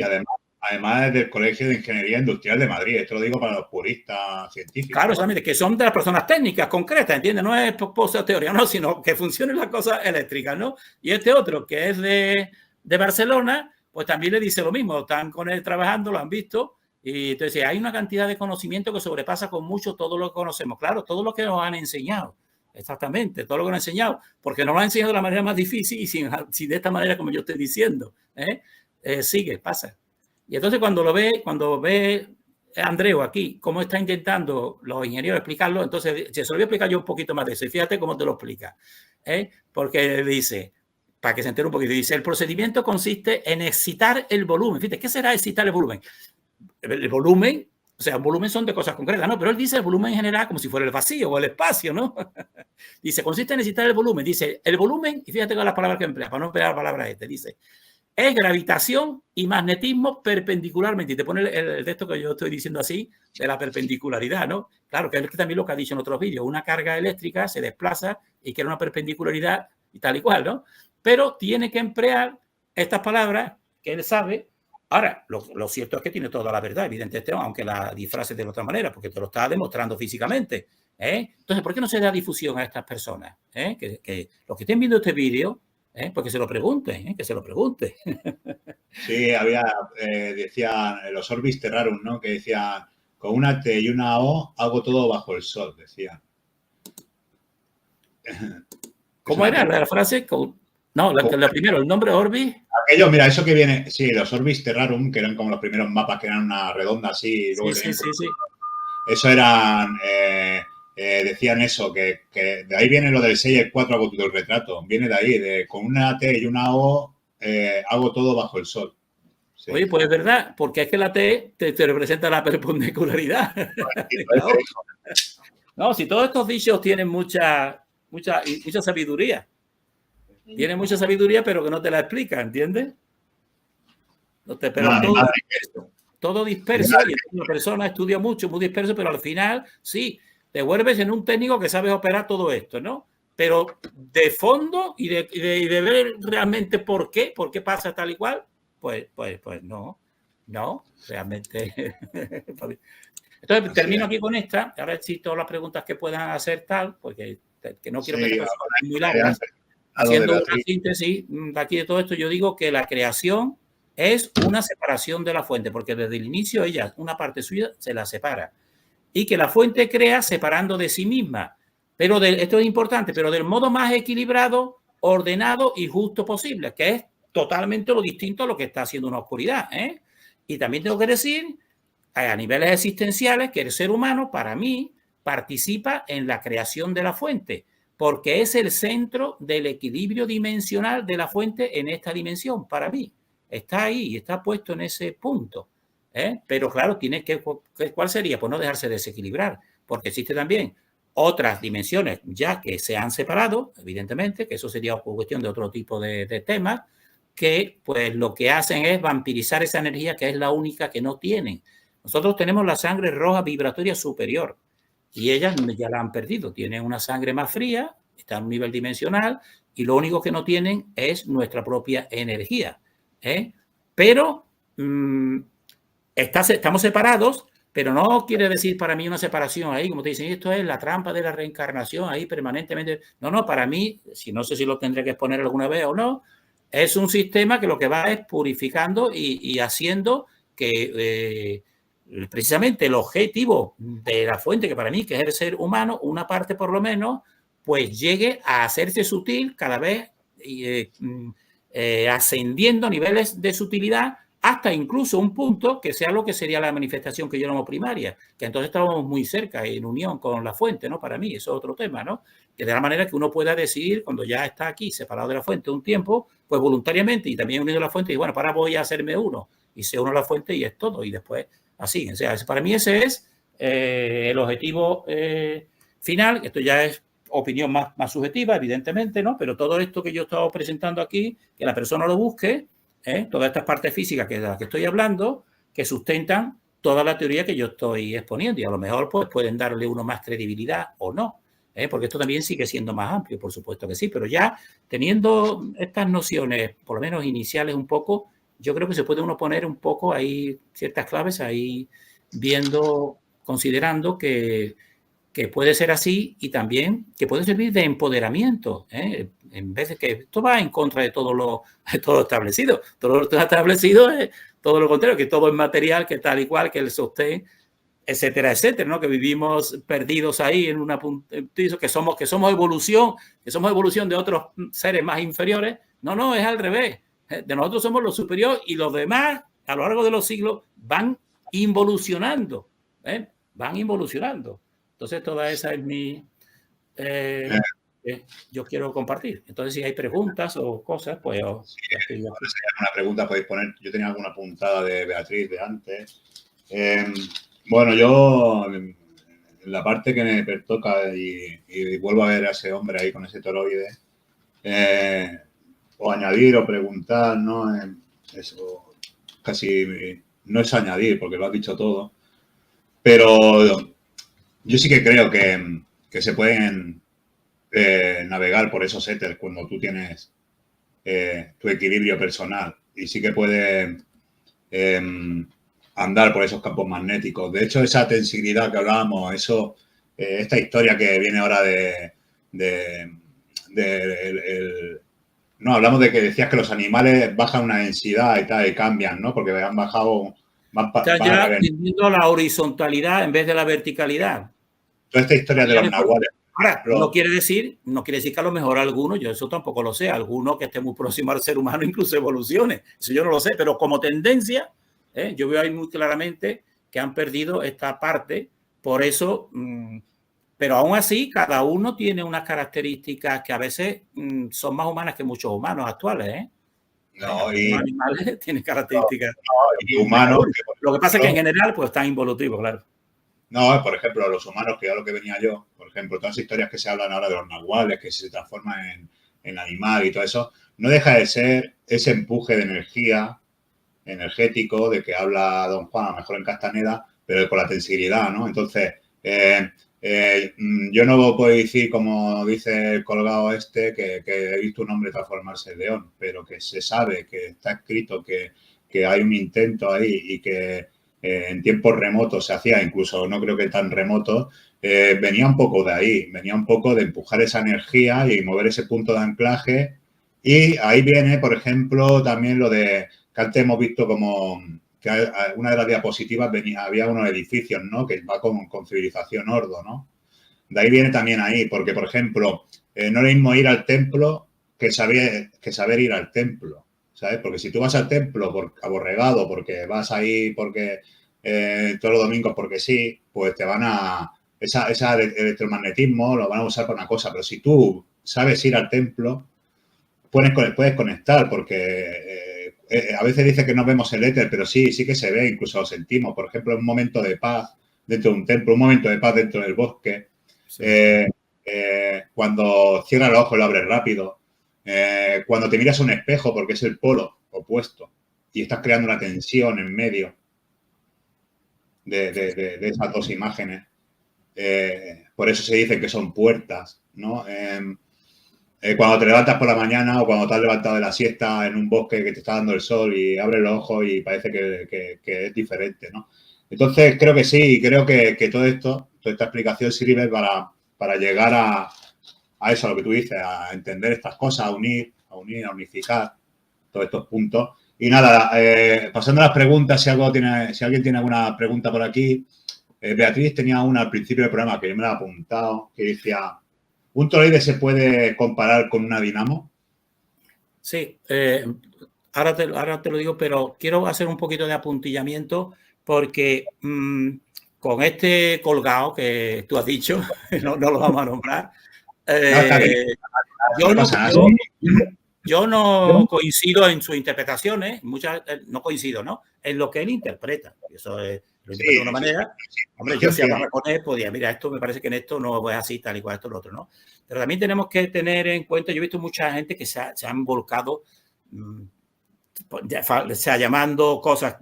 Speaker 1: además es del Colegio de Ingeniería Industrial de Madrid. Esto lo digo para los puristas científicos.
Speaker 2: Claro, solamente que son de las personas técnicas, concretas, ¿entiendes? No es teoría, no, sino que funcionen las cosas eléctricas, ¿no? Y este otro, que es de Barcelona, pues también le dice lo mismo. Están con él trabajando, lo han visto. Y entonces hay una cantidad de conocimiento que sobrepasa con mucho todo lo que conocemos. Claro, todo lo que nos han enseñado. Exactamente, todo lo que nos han enseñado. Porque nos lo han enseñado de la manera más difícil y sin de esta manera como yo estoy diciendo. Sigue, pasa. Y entonces cuando ve Andreu aquí, cómo está intentando los ingenieros explicarlo, entonces se lo voy a explicar yo un poquito más de eso. Y fíjate cómo te lo explica. Porque dice, para que se entere un poquito, dice, el procedimiento consiste en excitar el volumen. Fíjate, ¿qué será excitar el volumen? El volumen, o sea, un volumen son de cosas concretas, ¿no? Pero él dice el volumen en general como si fuera el vacío o el espacio, ¿no? Dice, consiste en excitar el volumen. Dice, el volumen, y fíjate con las palabras que emplea, para no emplear la palabra dice, es gravitación y magnetismo perpendicularmente. Y te pone el texto que yo estoy diciendo así, de la perpendicularidad, ¿no? Claro, que es también lo que ha dicho en otros vídeos. Una carga eléctrica se desplaza y crea una perpendicularidad y tal y cual, ¿no? Pero tiene que emplear estas palabras que él sabe. Ahora, lo cierto es que tiene toda la verdad, evidentemente, aunque la disfrace de otra manera, porque te lo está demostrando físicamente. Entonces, ¿por qué no se da difusión a estas personas? Que los que estén viendo este vídeo, porque se lo pregunte, que se lo pregunte.
Speaker 1: Sí, decían los Orbis Terrarum, ¿no? Que decían, con una T y una O hago todo bajo el sol, decían.
Speaker 2: ¿Cómo era la frase? No, lo primero, el nombre Orbis.
Speaker 1: Aquello, mira, eso que viene, sí, los Orbis Terrarum, que eran como los primeros mapas, que eran una redonda así.
Speaker 2: Sí.
Speaker 1: Eso eran... decían eso, que de ahí viene lo del 6 y el 4 hago todo el retrato. Viene de ahí, con una T y una O hago todo bajo el sol.
Speaker 2: Sí. Oye, pues es verdad, porque es que la T te representa la perpendicularidad. No, si todos estos dichos tienen mucha sabiduría. Tienen mucha sabiduría, pero que no te la explica, ¿entiendes? Todo disperso, y una persona estudia mucho, muy disperso, pero al final, sí, te vuelves en un técnico que sabes operar todo esto, ¿no? Pero de fondo y de ver realmente por qué pasa tal y cual, pues no, realmente. Entonces, termino aquí con esta, a ver si todas las preguntas que puedan hacer tal, porque que no quiero que sean muy largas. Haciendo una síntesis de aquí de todo esto, yo digo que la creación es una separación de la fuente, porque desde el inicio ella, una parte suya, se la separa. Y que la fuente crea separando de sí misma. Pero esto es importante, pero del modo más equilibrado, ordenado y justo posible, que es totalmente lo distinto a lo que está haciendo una oscuridad. Y también tengo que decir, a niveles existenciales, que el ser humano, para mí, participa en la creación de la fuente, porque es el centro del equilibrio dimensional de la fuente en esta dimensión, para mí. Está ahí, está puesto en ese punto. Pero claro, ¿cuál sería? Pues no dejarse desequilibrar, porque existe también otras dimensiones ya que se han separado, evidentemente, que eso sería cuestión de otro tipo de temas, que pues lo que hacen es vampirizar esa energía que es la única que no tienen. Nosotros tenemos la sangre roja vibratoria superior y ellas ya la han perdido. Tienen una sangre más fría, está a un nivel dimensional y lo único que no tienen es nuestra propia energía. Pero estamos separados, pero no quiere decir para mí una separación ahí, como te dicen, esto es la trampa de la reencarnación ahí permanentemente. No, para mí, no sé si lo tendré que exponer alguna vez o no, es un sistema que lo que va es purificando y haciendo que precisamente el objetivo de la fuente, que para mí que es el ser humano, una parte por lo menos, pues llegue a hacerse sutil cada vez ascendiendo a niveles de sutilidad hasta incluso un punto que sea lo que sería la manifestación que yo llamo primaria, que entonces estamos muy cerca en unión con la fuente, ¿no? Para mí, eso es otro tema, ¿no? Que de la manera que uno pueda decidir, cuando ya está aquí separado de la fuente un tiempo, pues voluntariamente y también unido a la fuente, y bueno, para voy a hacerme uno, y se uno a la fuente y es todo, y después así. O sea, para mí ese es el objetivo final. Esto ya es opinión más subjetiva, evidentemente, ¿no? Pero todo esto que yo he estado presentando aquí, que la persona lo busque, todas estas partes físicas de las que estoy hablando, que sustentan toda la teoría que yo estoy exponiendo y a lo mejor pues pueden darle uno más credibilidad o no, porque esto también sigue siendo más amplio, por supuesto que sí, pero ya teniendo estas nociones, por lo menos iniciales un poco, yo creo que se puede uno poner un poco ahí ciertas claves ahí viendo, considerando que puede ser así y también que puede servir de empoderamiento, en vez de que esto va en contra de todo establecido. Todo lo establecido es todo lo contrario, que todo es material, que tal y cual, que el sostén, etcétera, etcétera, ¿no? Que vivimos perdidos ahí en una puntizo, que somos evolución de otros seres más inferiores. No, es al revés. De nosotros somos los superiores y los demás, a lo largo de los siglos, van involucionando, van involucionando. Entonces, toda esa es mi... yo quiero compartir. Entonces, si hay preguntas o cosas, pues...
Speaker 1: si hay alguna pregunta podéis poner. Yo tenía alguna apuntada de Beatriz de antes. Bueno, yo en la parte que me pertoca y vuelvo a ver a ese hombre ahí con ese toroide, o añadir o preguntar, ¿no? Eso casi no es añadir porque lo has dicho todo, pero yo sí que creo que se pueden navegar por esos éteres cuando tú tienes tu equilibrio personal y sí que puedes andar por esos campos magnéticos. De hecho, esa tensibilidad que hablábamos, esta historia que viene ahora no, hablamos de que decías que los animales bajan una densidad y tal, y cambian, ¿no? Porque han bajado...
Speaker 2: Está ya teniendo la horizontalidad en vez de la verticalidad.
Speaker 1: Toda esta historia de los nahuales.
Speaker 2: Ahora, no quiere decir que a lo mejor alguno, yo eso tampoco lo sé, alguno que esté muy próximo al ser humano incluso evolucione. Eso yo no lo sé, pero como tendencia, yo veo ahí muy claramente que han perdido esta parte. Por eso, pero aún así, cada uno tiene unas características que a veces son más humanas que muchos humanos actuales,
Speaker 1: No,
Speaker 2: y los animales tienen características
Speaker 1: humanos.
Speaker 2: Lo que pasa es que en general pues están involutivos, claro.
Speaker 1: No, por ejemplo, los humanos, que es a lo que venía yo, por ejemplo, todas las historias que se hablan ahora de los nahuales, que se transforman en animal y todo eso, no deja de ser ese empuje de energía energético de que habla don Juan, a lo mejor en Castaneda, pero con la tensibilidad, ¿no? Entonces, yo no puedo decir, como dice el colgado este, que he visto un hombre transformarse en león, pero que se sabe, que está escrito, que hay un intento ahí y que en tiempos remotos se hacía, incluso no creo que tan remotos, venía un poco de ahí, venía un poco de empujar esa energía y mover ese punto de anclaje. Y ahí viene, por ejemplo, también lo de que antes hemos visto como que una de las diapositivas había unos edificios, ¿no? Que va con civilización ordo, ¿no? De ahí viene también ahí, porque, por ejemplo, no es lo mismo ir al templo que saber ir al templo, ¿sabes? Porque si tú vas al templo por aborregado, porque vas ahí porque todos los domingos porque sí, pues te van a... Ese electromagnetismo lo van a usar para una cosa, pero si tú sabes ir al templo, puedes conectar porque a veces dice que no vemos el éter, pero sí que se ve, incluso lo sentimos. Por ejemplo, un momento de paz dentro de un templo, un momento de paz dentro del bosque. Sí. Cuando cierras los ojos y lo abres rápido. Cuando te miras a un espejo, porque es el polo opuesto, y estás creando una tensión en medio de esas dos imágenes. Por eso se dice que son puertas, ¿no? Cuando te levantas por la mañana o cuando te has levantado de la siesta en un bosque que te está dando el sol y abres los ojos y parece que es diferente, ¿no? Entonces, creo que sí, creo que todo esto, toda esta explicación sirve para llegar a eso, a lo que tú dices, a entender estas cosas, a unificar todos estos puntos. Y nada, pasando a las preguntas, si alguien tiene alguna pregunta por aquí. Beatriz tenía una al principio del programa que yo me la he apuntado, que decía, ¿un toroide se puede comparar con una dinamo?
Speaker 2: Sí, ahora te lo digo, pero quiero hacer un poquito de apuntillamiento porque con este colgado que tú has dicho, no lo vamos a nombrar, yo no coincido en sus interpretaciones, no coincido, ¿no? En lo que él interpreta. Eso es, lo interpreta de una manera. Hombre, yo si hablaba con él, podía, mira, esto me parece que en esto no es así, tal y cual, esto, lo otro, ¿no? Pero también tenemos que tener en cuenta, yo he visto mucha gente que se han volcado, llamando cosas,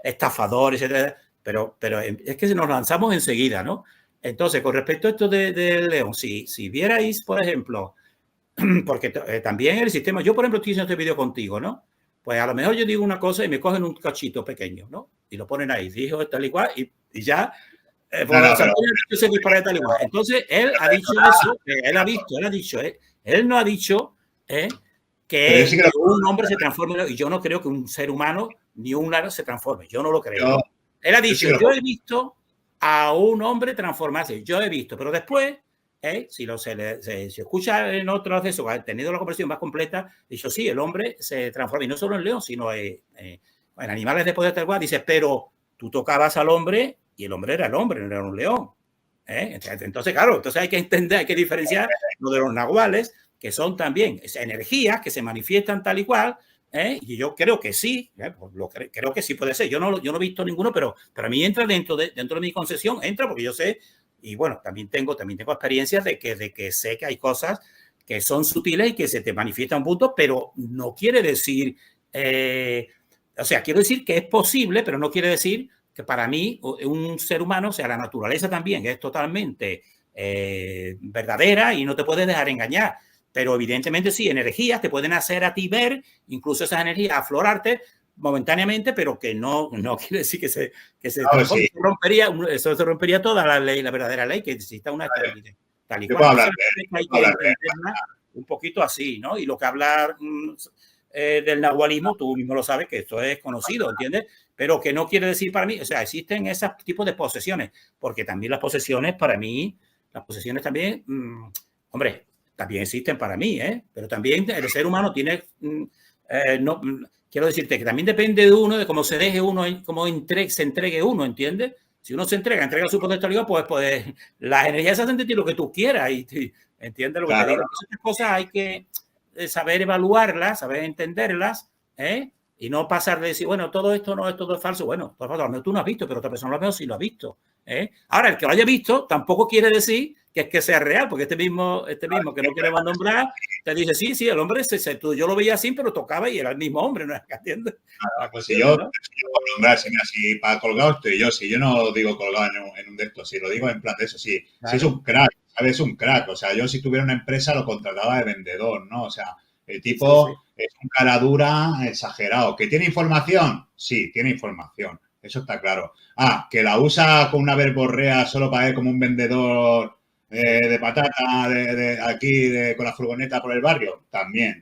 Speaker 2: estafadores, etcétera, pero es que nos lanzamos enseguida, ¿no? Entonces, con respecto a esto de León, si vierais, por ejemplo, porque también el sistema, yo por ejemplo estoy haciendo este vídeo contigo, ¿no? Pues a lo mejor yo digo una cosa y me cogen un cachito pequeño, ¿no? Y lo ponen ahí, dijo tal y cual, y ya, se dispara tal y cual. Entonces, él ha dicho eso, él ha dicho, él no ha dicho que un hombre se transforme, y yo no creo que un ser humano ni un aro se transforme, yo no lo creo. Él ha dicho, yo he visto a un hombre transformarse, yo he visto, pero después, si se escucha en otros de esos, ha tenido la conversación más completa, dicho, sí, el hombre se transforma, y no solo en león, sino en animales de poder tal cual, dice, pero tú tocabas al hombre y el hombre era el hombre, no era un león. Entonces, claro, hay que entender, hay que diferenciar lo de los nahuales, que son también energías que se manifiestan tal y cual, y yo creo que sí, creo que sí puede ser. Yo no he visto ninguno, pero a mí entra dentro de mi concepción, entra porque yo sé, y bueno, también tengo experiencias de que sé que hay cosas que son sutiles y que se te manifiestan puntos, pero no quiere decir, o sea, quiero decir que es posible, pero no quiere decir que para mí un ser humano, o sea, la naturaleza también es totalmente verdadera y no te puedes dejar engañar. Pero evidentemente sí, energías te pueden hacer a ti ver, incluso esas energías aflorarte momentáneamente, pero que no quiere decir que se sí. Eso se rompería toda la ley, la verdadera ley, que necesita una estabilidad. Tal y cual. Hay que entenderla un poquito así, ¿no? Y lo que habla del nahualismo, tú mismo lo sabes, que esto es conocido, ¿entiendes? Pero que no quiere decir para mí, o sea, existen esos tipos de posesiones, porque también las posesiones, para mí, las posesiones también, hombre, también existen para mí, pero también el ser humano tiene, quiero decirte que también depende de uno, de cómo se deje uno, cómo se entregue uno, ¿entiendes? Si uno se entrega su potencialidad, pues las energías hacen de ti lo que tú quieras, y ¿entiendes lo que te digo? Entonces, estas cosas hay que saber evaluarlas, saber entenderlas, y no pasar de decir, bueno, todo esto es falso. Bueno, todo es falso. Tú no has visto, pero otra persona lo mejor sí lo ha visto. Ahora, el que lo haya visto tampoco quiere decir que es que sea real, porque este mismo que no queremos nombrar, te dice, sí, el hombre, yo lo veía así, pero tocaba y era el mismo hombre, ¿no? ¿Entiendes?
Speaker 1: Pues si yo puedo nombrar, si para colgado estoy yo, si yo no digo colgado en un de estos, si lo digo en plan de eso, sí, claro. Si es un crack, ¿sabes? Es un crack, o sea, yo si tuviera una empresa lo contrataba de vendedor, ¿no? O sea, el tipo es un cara dura exagerado. ¿Que tiene información? Sí, tiene información. Eso está claro. Que la usa con una verborrea solo para ir como un vendedor de patata con la furgoneta por el barrio. También.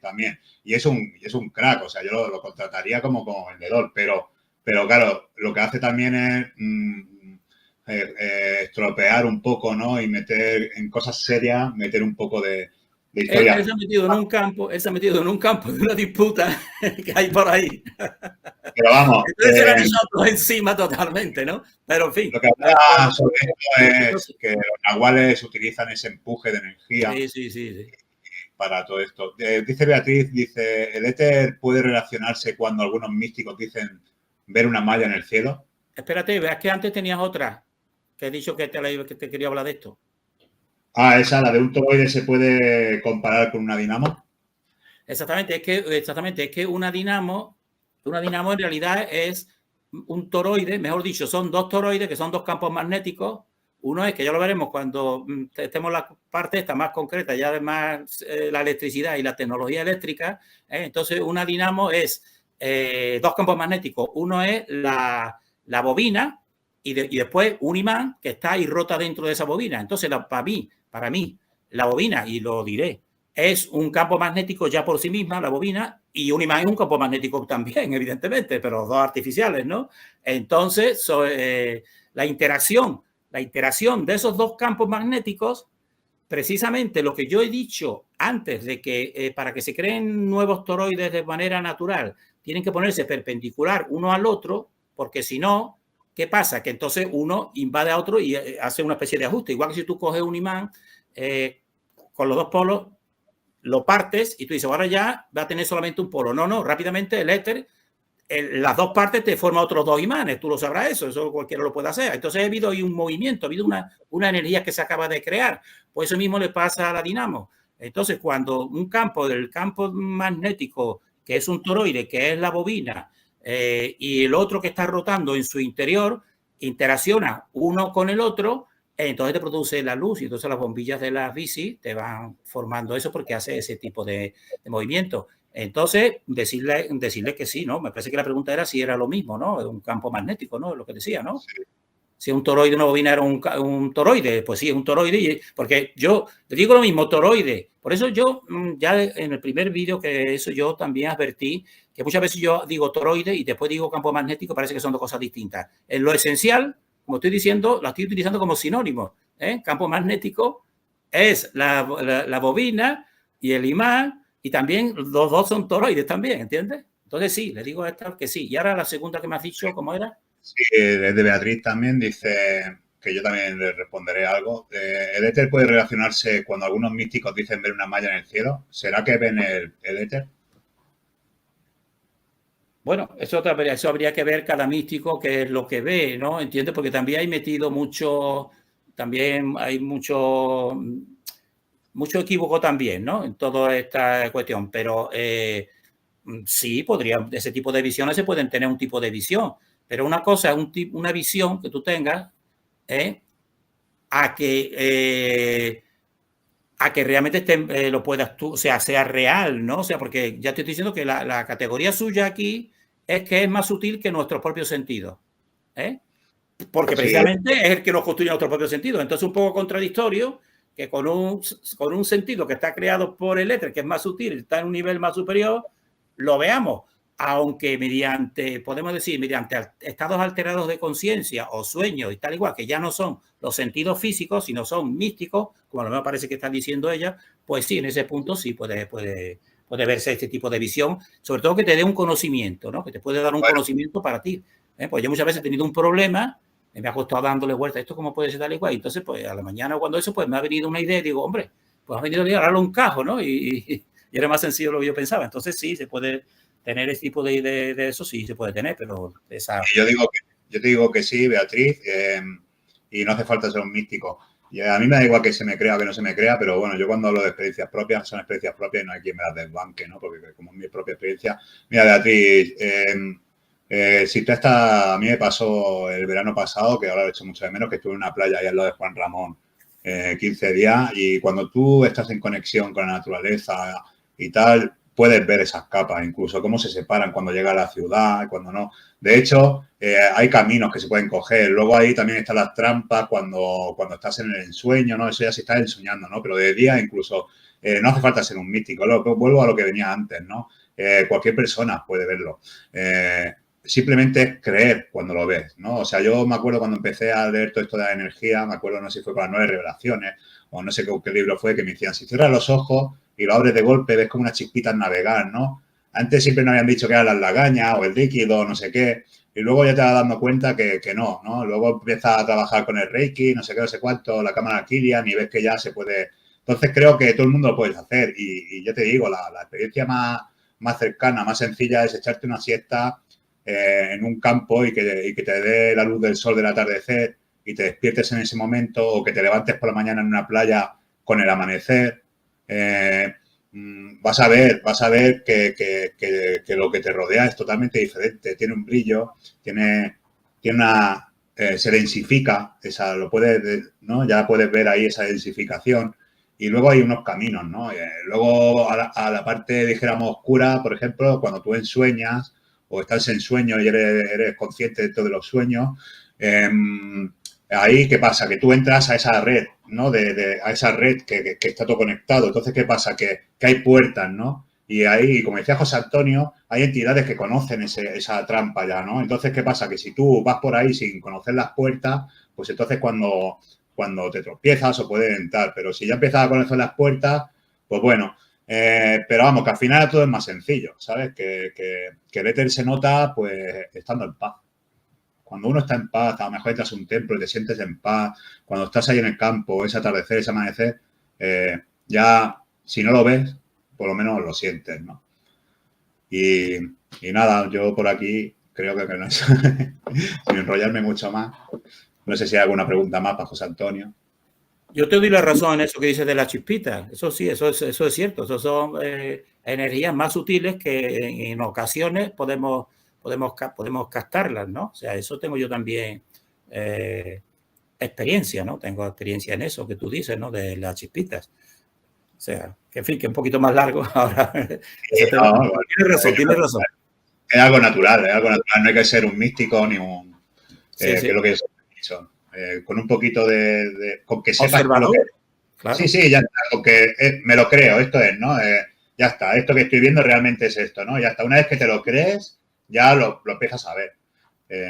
Speaker 1: Y es un crack. O sea, yo lo contrataría como vendedor. Pero claro, lo que hace también es estropear un poco, ¿no? Y meter en cosas serias, meter un poco de historia.
Speaker 2: Él se ha metido en un campo de una disputa que hay por ahí.
Speaker 1: Pero vamos.
Speaker 2: Entonces era nosotros encima totalmente, ¿no? Pero en fin.
Speaker 1: Lo que habla sobre esto es que los nahuales utilizan ese empuje de energía.
Speaker 2: Sí.
Speaker 1: para todo esto. Dice Beatriz, dice, ¿el éter puede relacionarse cuando algunos místicos dicen ver una malla en el cielo?
Speaker 2: Espérate, veas que antes tenías otra, que he dicho que te quería hablar de esto.
Speaker 1: Ah, esa, la de un toroide, ¿se puede comparar con una dinamo?
Speaker 2: Exactamente, es que una dinamo en realidad es un toroide, mejor dicho, son dos toroides que son dos campos magnéticos. Uno es que ya lo veremos cuando estemos la parte esta más concreta, ya además la electricidad y la tecnología eléctrica. Entonces, una dinamo es dos campos magnéticos. Uno es la bobina y después un imán que está y rota dentro de esa bobina. Entonces, para mí, la bobina, y lo diré, es un campo magnético ya por sí misma, la bobina, y un imán es un campo magnético también, evidentemente, pero los dos artificiales, ¿no? Entonces, la interacción de esos dos campos magnéticos, precisamente lo que yo he dicho antes de que para que se creen nuevos toroides de manera natural, tienen que ponerse perpendicular uno al otro, porque si no, ¿qué pasa? Que entonces uno invade a otro y hace una especie de ajuste. Igual que si tú coges un imán con los dos polos, lo partes y tú dices, ahora ya va a tener solamente un polo. No, rápidamente el éter, las dos partes te forman otros dos imanes, tú lo sabrás eso cualquiera lo puede hacer. Entonces ha habido ahí un movimiento, ha habido una energía que se acaba de crear. Pues eso mismo le pasa a la dinamo. Entonces, cuando un campo del campo magnético, que es un toroide, que es la bobina, y el otro que está rotando en su interior, interacciona uno con el otro, entonces te produce la luz y entonces las bombillas de las bici te van formando eso porque hace ese tipo de movimiento. Entonces, decirle que sí, ¿no? Me parece que la pregunta era si era lo mismo, ¿no? Un campo magnético, ¿no? Lo que decía, ¿no? Sí. Si un toroide, una bobina era un toroide, pues sí, es un toroide, porque yo te digo lo mismo, toroide. Por eso yo, ya en el primer vídeo que eso yo también advertí que muchas veces yo digo toroide y después digo campo magnético, parece que son dos cosas distintas. En lo esencial, como estoy diciendo, la estoy utilizando como sinónimo. Campo magnético es la bobina y el imán, y también los dos son toroides también, ¿entiendes? Entonces sí, le digo a esta que sí. Y ahora la segunda que me has dicho, ¿cómo era?
Speaker 1: Sí, es de Beatriz también, dice que yo también le responderé algo. ¿El éter puede relacionarse cuando algunos místicos dicen ver una malla en el cielo? ¿Será que ven el éter?
Speaker 2: Bueno, eso habría que ver cada místico qué es lo que ve, ¿no? ¿Entiendes? Porque también hay metido también hay mucho equívoco también, ¿no? En toda esta cuestión. Pero sí, ese tipo de visiones se pueden tener un tipo de visión. Pero una cosa es una visión que tú tengas a que realmente lo puedas tú, o sea real, ¿no? O sea, porque ya te estoy diciendo que la categoría suya aquí es que es más sutil que nuestros propios sentidos, porque precisamente es el que nos construye nuestro propio sentido. Entonces, un poco contradictorio que con un sentido que está creado por el éter, que es más sutil, está en un nivel más superior, lo veamos, aunque podemos decir, mediante estados alterados de conciencia o sueños y tal igual, que ya no son los sentidos físicos, sino son místicos, como a lo mejor parece que está diciendo ella, pues sí, en ese punto sí puede verse este tipo de visión, sobre todo que te dé un conocimiento, ¿no? Que te puede dar un conocimiento para ti. Pues yo muchas veces he tenido un problema, me ha costado dándole vuelta, ¿esto cómo puede ser tal y cual? Entonces, pues a la mañana cuando eso, pues me ha venido una idea y digo, hombre, pues ha venido a darle un cajo, ¿no? Y era más sencillo de lo que yo pensaba. Entonces sí, se puede tener ese tipo de eso, sí se puede tener, pero
Speaker 1: yo te digo que sí, Beatriz, y no hace falta ser un místico. Y a mí me da igual que se me crea o que no se me crea, pero bueno, yo cuando hablo de experiencias propias, son experiencias propias y no hay quien me las desbanque, ¿no? Porque como es mi propia experiencia. Mira, Beatriz, si tú a mí me pasó el verano pasado, que ahora lo he hecho mucho de menos, que estuve en una playa ahí al lado de Juan Ramón 15 días, y cuando tú estás en conexión con la naturaleza y tal, puedes ver esas capas, incluso cómo se separan cuando llega a la ciudad, cuando no. De hecho, hay caminos que se pueden coger. Luego ahí también están las trampas cuando estás en el ensueño, ¿no? Eso ya si estás ensoñando, ¿no? Pero de día incluso no hace falta ser un místico. Vuelvo a lo que venía antes, ¿no? Cualquier persona puede verlo. Simplemente es creer cuando lo ves, ¿no? O sea, yo me acuerdo cuando empecé a leer todo esto de la energía, me acuerdo, no sé si fue con las 9 revelaciones o no sé qué libro fue, que me decían, si cierras los ojos y lo abres de golpe, ves como unas chispitas navegar, ¿no? Antes siempre nos habían dicho que eran las lagañas o el líquido, no sé qué, y luego ya te vas dando cuenta que no, ¿no? Luego empiezas a trabajar con el Reiki, no sé qué, no sé cuánto, la cámara Kilian y ves que ya se puede... Entonces creo que todo el mundo lo puede hacer y ya te digo, la experiencia más cercana, más sencilla es echarte una siesta en un campo y que te dé la luz del sol del atardecer y te despiertes en ese momento o que te levantes por la mañana en una playa con el amanecer. Vas a ver que lo que te rodea es totalmente diferente, tiene un brillo, tiene una... se densifica, ¿no? Ya puedes ver ahí esa densificación y luego hay unos caminos, ¿no? Luego a la parte, dijéramos, oscura, por ejemplo, cuando tú ensueñas o estás en sueño y eres consciente de todos los sueños, ahí, ¿qué pasa? Que tú entras a esa red, ¿no? A esa red que está todo conectado. Entonces, ¿qué pasa? Que hay puertas, ¿no? Y ahí, como decía José Antonio, hay entidades que conocen esa trampa ya, ¿no? Entonces, ¿qué pasa? Que si tú vas por ahí sin conocer las puertas, pues entonces cuando te tropiezas o puedes entrar. Pero si ya empiezas a conocer las puertas, pues bueno. Pero vamos, que al final todo es más sencillo, ¿sabes? Que el éter se nota, pues, estando en paz. Cuando uno está en paz, a lo mejor entras a un templo y te sientes en paz, cuando estás ahí en el campo, ese atardecer, ese amanecer, ya, si no lo ves, por lo menos lo sientes, ¿no? Y nada, yo por aquí creo que no es, sin enrollarme mucho más. No sé si hay alguna pregunta más para José Antonio.
Speaker 2: Yo te doy la razón en eso que dices de las chispitas. Eso sí, eso es cierto. Eso son energías más sutiles que en ocasiones podemos captarlas, ¿no? O sea, eso tengo yo también experiencia, ¿no? Tengo experiencia en eso que tú dices, ¿no? De las chispitas. O sea, que en fin, que un poquito más largo ahora. Tienes razón.
Speaker 1: Es algo natural, no hay que ser un místico ni un...
Speaker 2: Sí,
Speaker 1: que es lo que son. Con un poquito con que sepas lo que... Claro. Sí, ya está, con que me lo creo, esto es, ¿no? Ya está, esto que estoy viendo realmente es esto, ¿no? Ya está, una vez que te lo crees, ya lo empiezas a ver.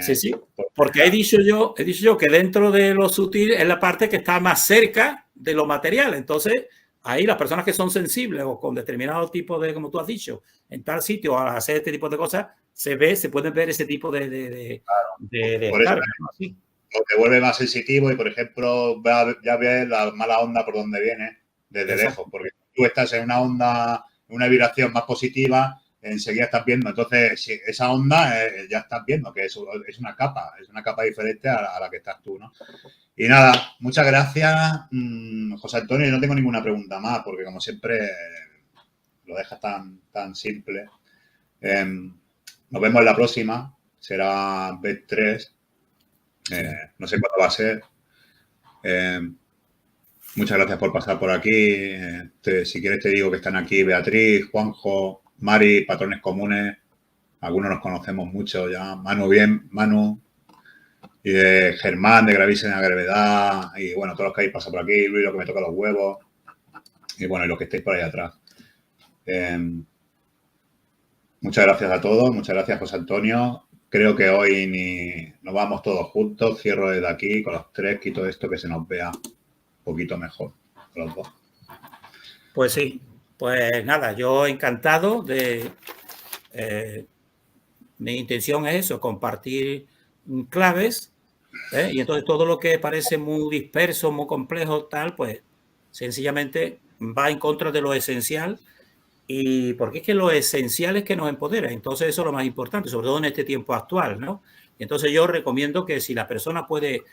Speaker 2: Sí, porque he dicho yo que dentro de lo sutil es la parte que está más cerca de lo material. Entonces, ahí las personas que son sensibles o con determinado tipo de, como tú has dicho, en tal sitio al hacer este tipo de cosas, se pueden ver ese tipo de
Speaker 1: descarga, ¿no? Así. O te vuelve más sensitivo y, por ejemplo, ya ves la mala onda por donde viene desde lejos, porque tú estás en una onda, una vibración más positiva, enseguida estás viendo. Entonces, si esa onda ya estás viendo que es una capa diferente a la que estás tú, ¿no? Y nada, muchas gracias, José Antonio. No tengo ninguna pregunta más, porque como siempre lo dejas tan simple. Nos vemos en la próxima, será B3. No sé cuándo va a ser. Muchas gracias por pasar por aquí. Si quieres te digo que están aquí Beatriz, Juanjo, Mari, patrones comunes. Algunos nos conocemos mucho ya. Manu. Y de Germán, de Gravísima Gravedad. Y bueno, todos los que habéis pasado por aquí. Luis, lo que me toca los huevos. Y bueno, y los que estáis por ahí atrás. Muchas gracias a todos. Muchas gracias, José Antonio. Creo que hoy nos vamos todos juntos. Cierro desde aquí con los tres, quito esto que se nos vea un poquito mejor, los dos.
Speaker 2: Pues sí, pues nada, yo encantado de... mi intención es eso, compartir claves, y entonces todo lo que parece muy disperso, muy complejo, tal, pues sencillamente va en contra de lo esencial. Y porque es que lo esencial es que nos empodera. Entonces eso es lo más importante, sobre todo en este tiempo actual, ¿no? Entonces yo recomiendo que si la persona puede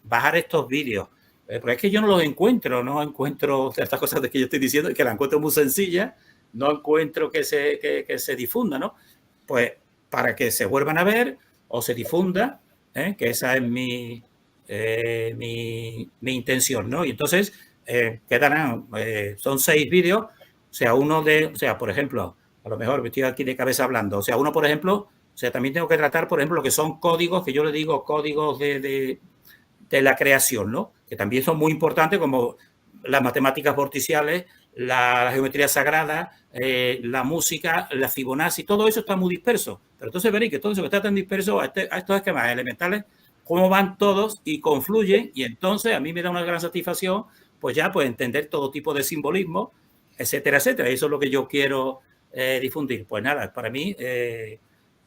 Speaker 2: bajar estos vídeos, porque es que yo no encuentro ciertas cosas de que yo estoy diciendo, que la encuentro muy sencilla, no encuentro que se difunda, ¿no? Pues para que se vuelvan a ver o se difunda, que esa es mi intención, ¿no? Y entonces quedarán, son 6 vídeos. O sea, por ejemplo, a lo mejor estoy aquí de cabeza hablando. O sea, uno, por ejemplo, o sea, también tengo que tratar, por ejemplo, lo que son códigos, que yo le digo códigos de la creación, ¿no? Que también son muy importantes, como las matemáticas vorticiales, la geometría sagrada, la música, la Fibonacci, todo eso está muy disperso. Pero entonces veréis que todo eso que está tan disperso a estos esquemas elementales, cómo van todos y confluyen, y entonces a mí me da una gran satisfacción, pues ya, pues entender todo tipo de simbolismo, etcétera, etcétera. Eso es lo que yo quiero difundir. Pues nada, para mí,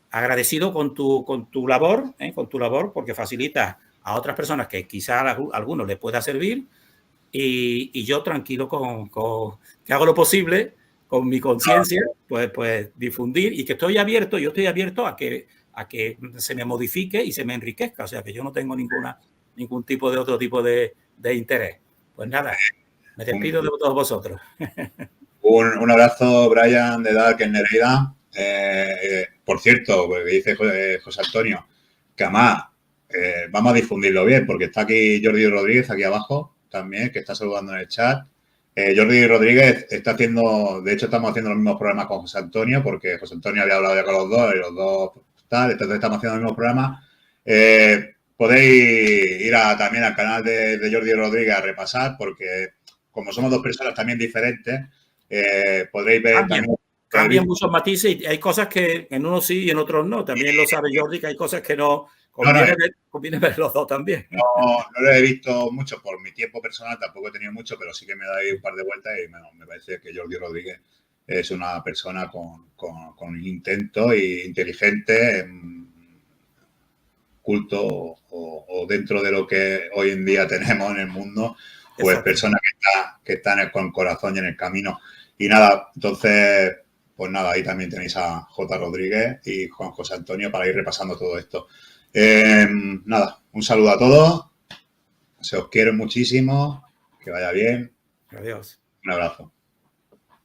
Speaker 2: agradecido con tu labor, porque facilita a otras personas que quizá a algunos les pueda servir, y yo tranquilo que hago lo posible con mi conciencia, pues difundir y que yo estoy abierto a que se me modifique y se me enriquezca. O sea, que yo no tengo ningún tipo de otro tipo de interés. Pues nada, me despido de todos vosotros.
Speaker 1: Un abrazo, Brian, de Dark en Nereida. Por cierto, pues, dice José Antonio, que además vamos a difundirlo bien, porque está aquí Jordi Rodríguez, aquí abajo, también, que está saludando en el chat. Jordi Rodríguez está haciendo, de hecho, estamos haciendo los mismos programas con José Antonio, porque José Antonio había hablado ya con los dos y los dos tal, entonces estamos haciendo los mismos programas. Podéis ir también al canal de Jordi Rodríguez a repasar, porque como somos dos personas también diferentes, podréis ver también.
Speaker 2: Cambian muchos matices y hay cosas que en unos sí y en otros no. También lo sabe Jordi, que hay cosas que no conviene ver los dos también.
Speaker 1: No lo he visto mucho por mi tiempo personal, tampoco he tenido mucho, pero sí que me da ahí un par de vueltas y me parece que Jordi Rodríguez es una persona con intento e inteligente, culto o dentro de lo que hoy en día tenemos en el mundo, pues personas que están con el corazón y en el camino. Y nada, entonces, pues nada, ahí también tenéis a J. Rodríguez y Juan José Antonio para ir repasando todo esto. Nada, un saludo a todos. Se os quiere muchísimo. Que vaya bien.
Speaker 2: Adiós.
Speaker 1: Un abrazo.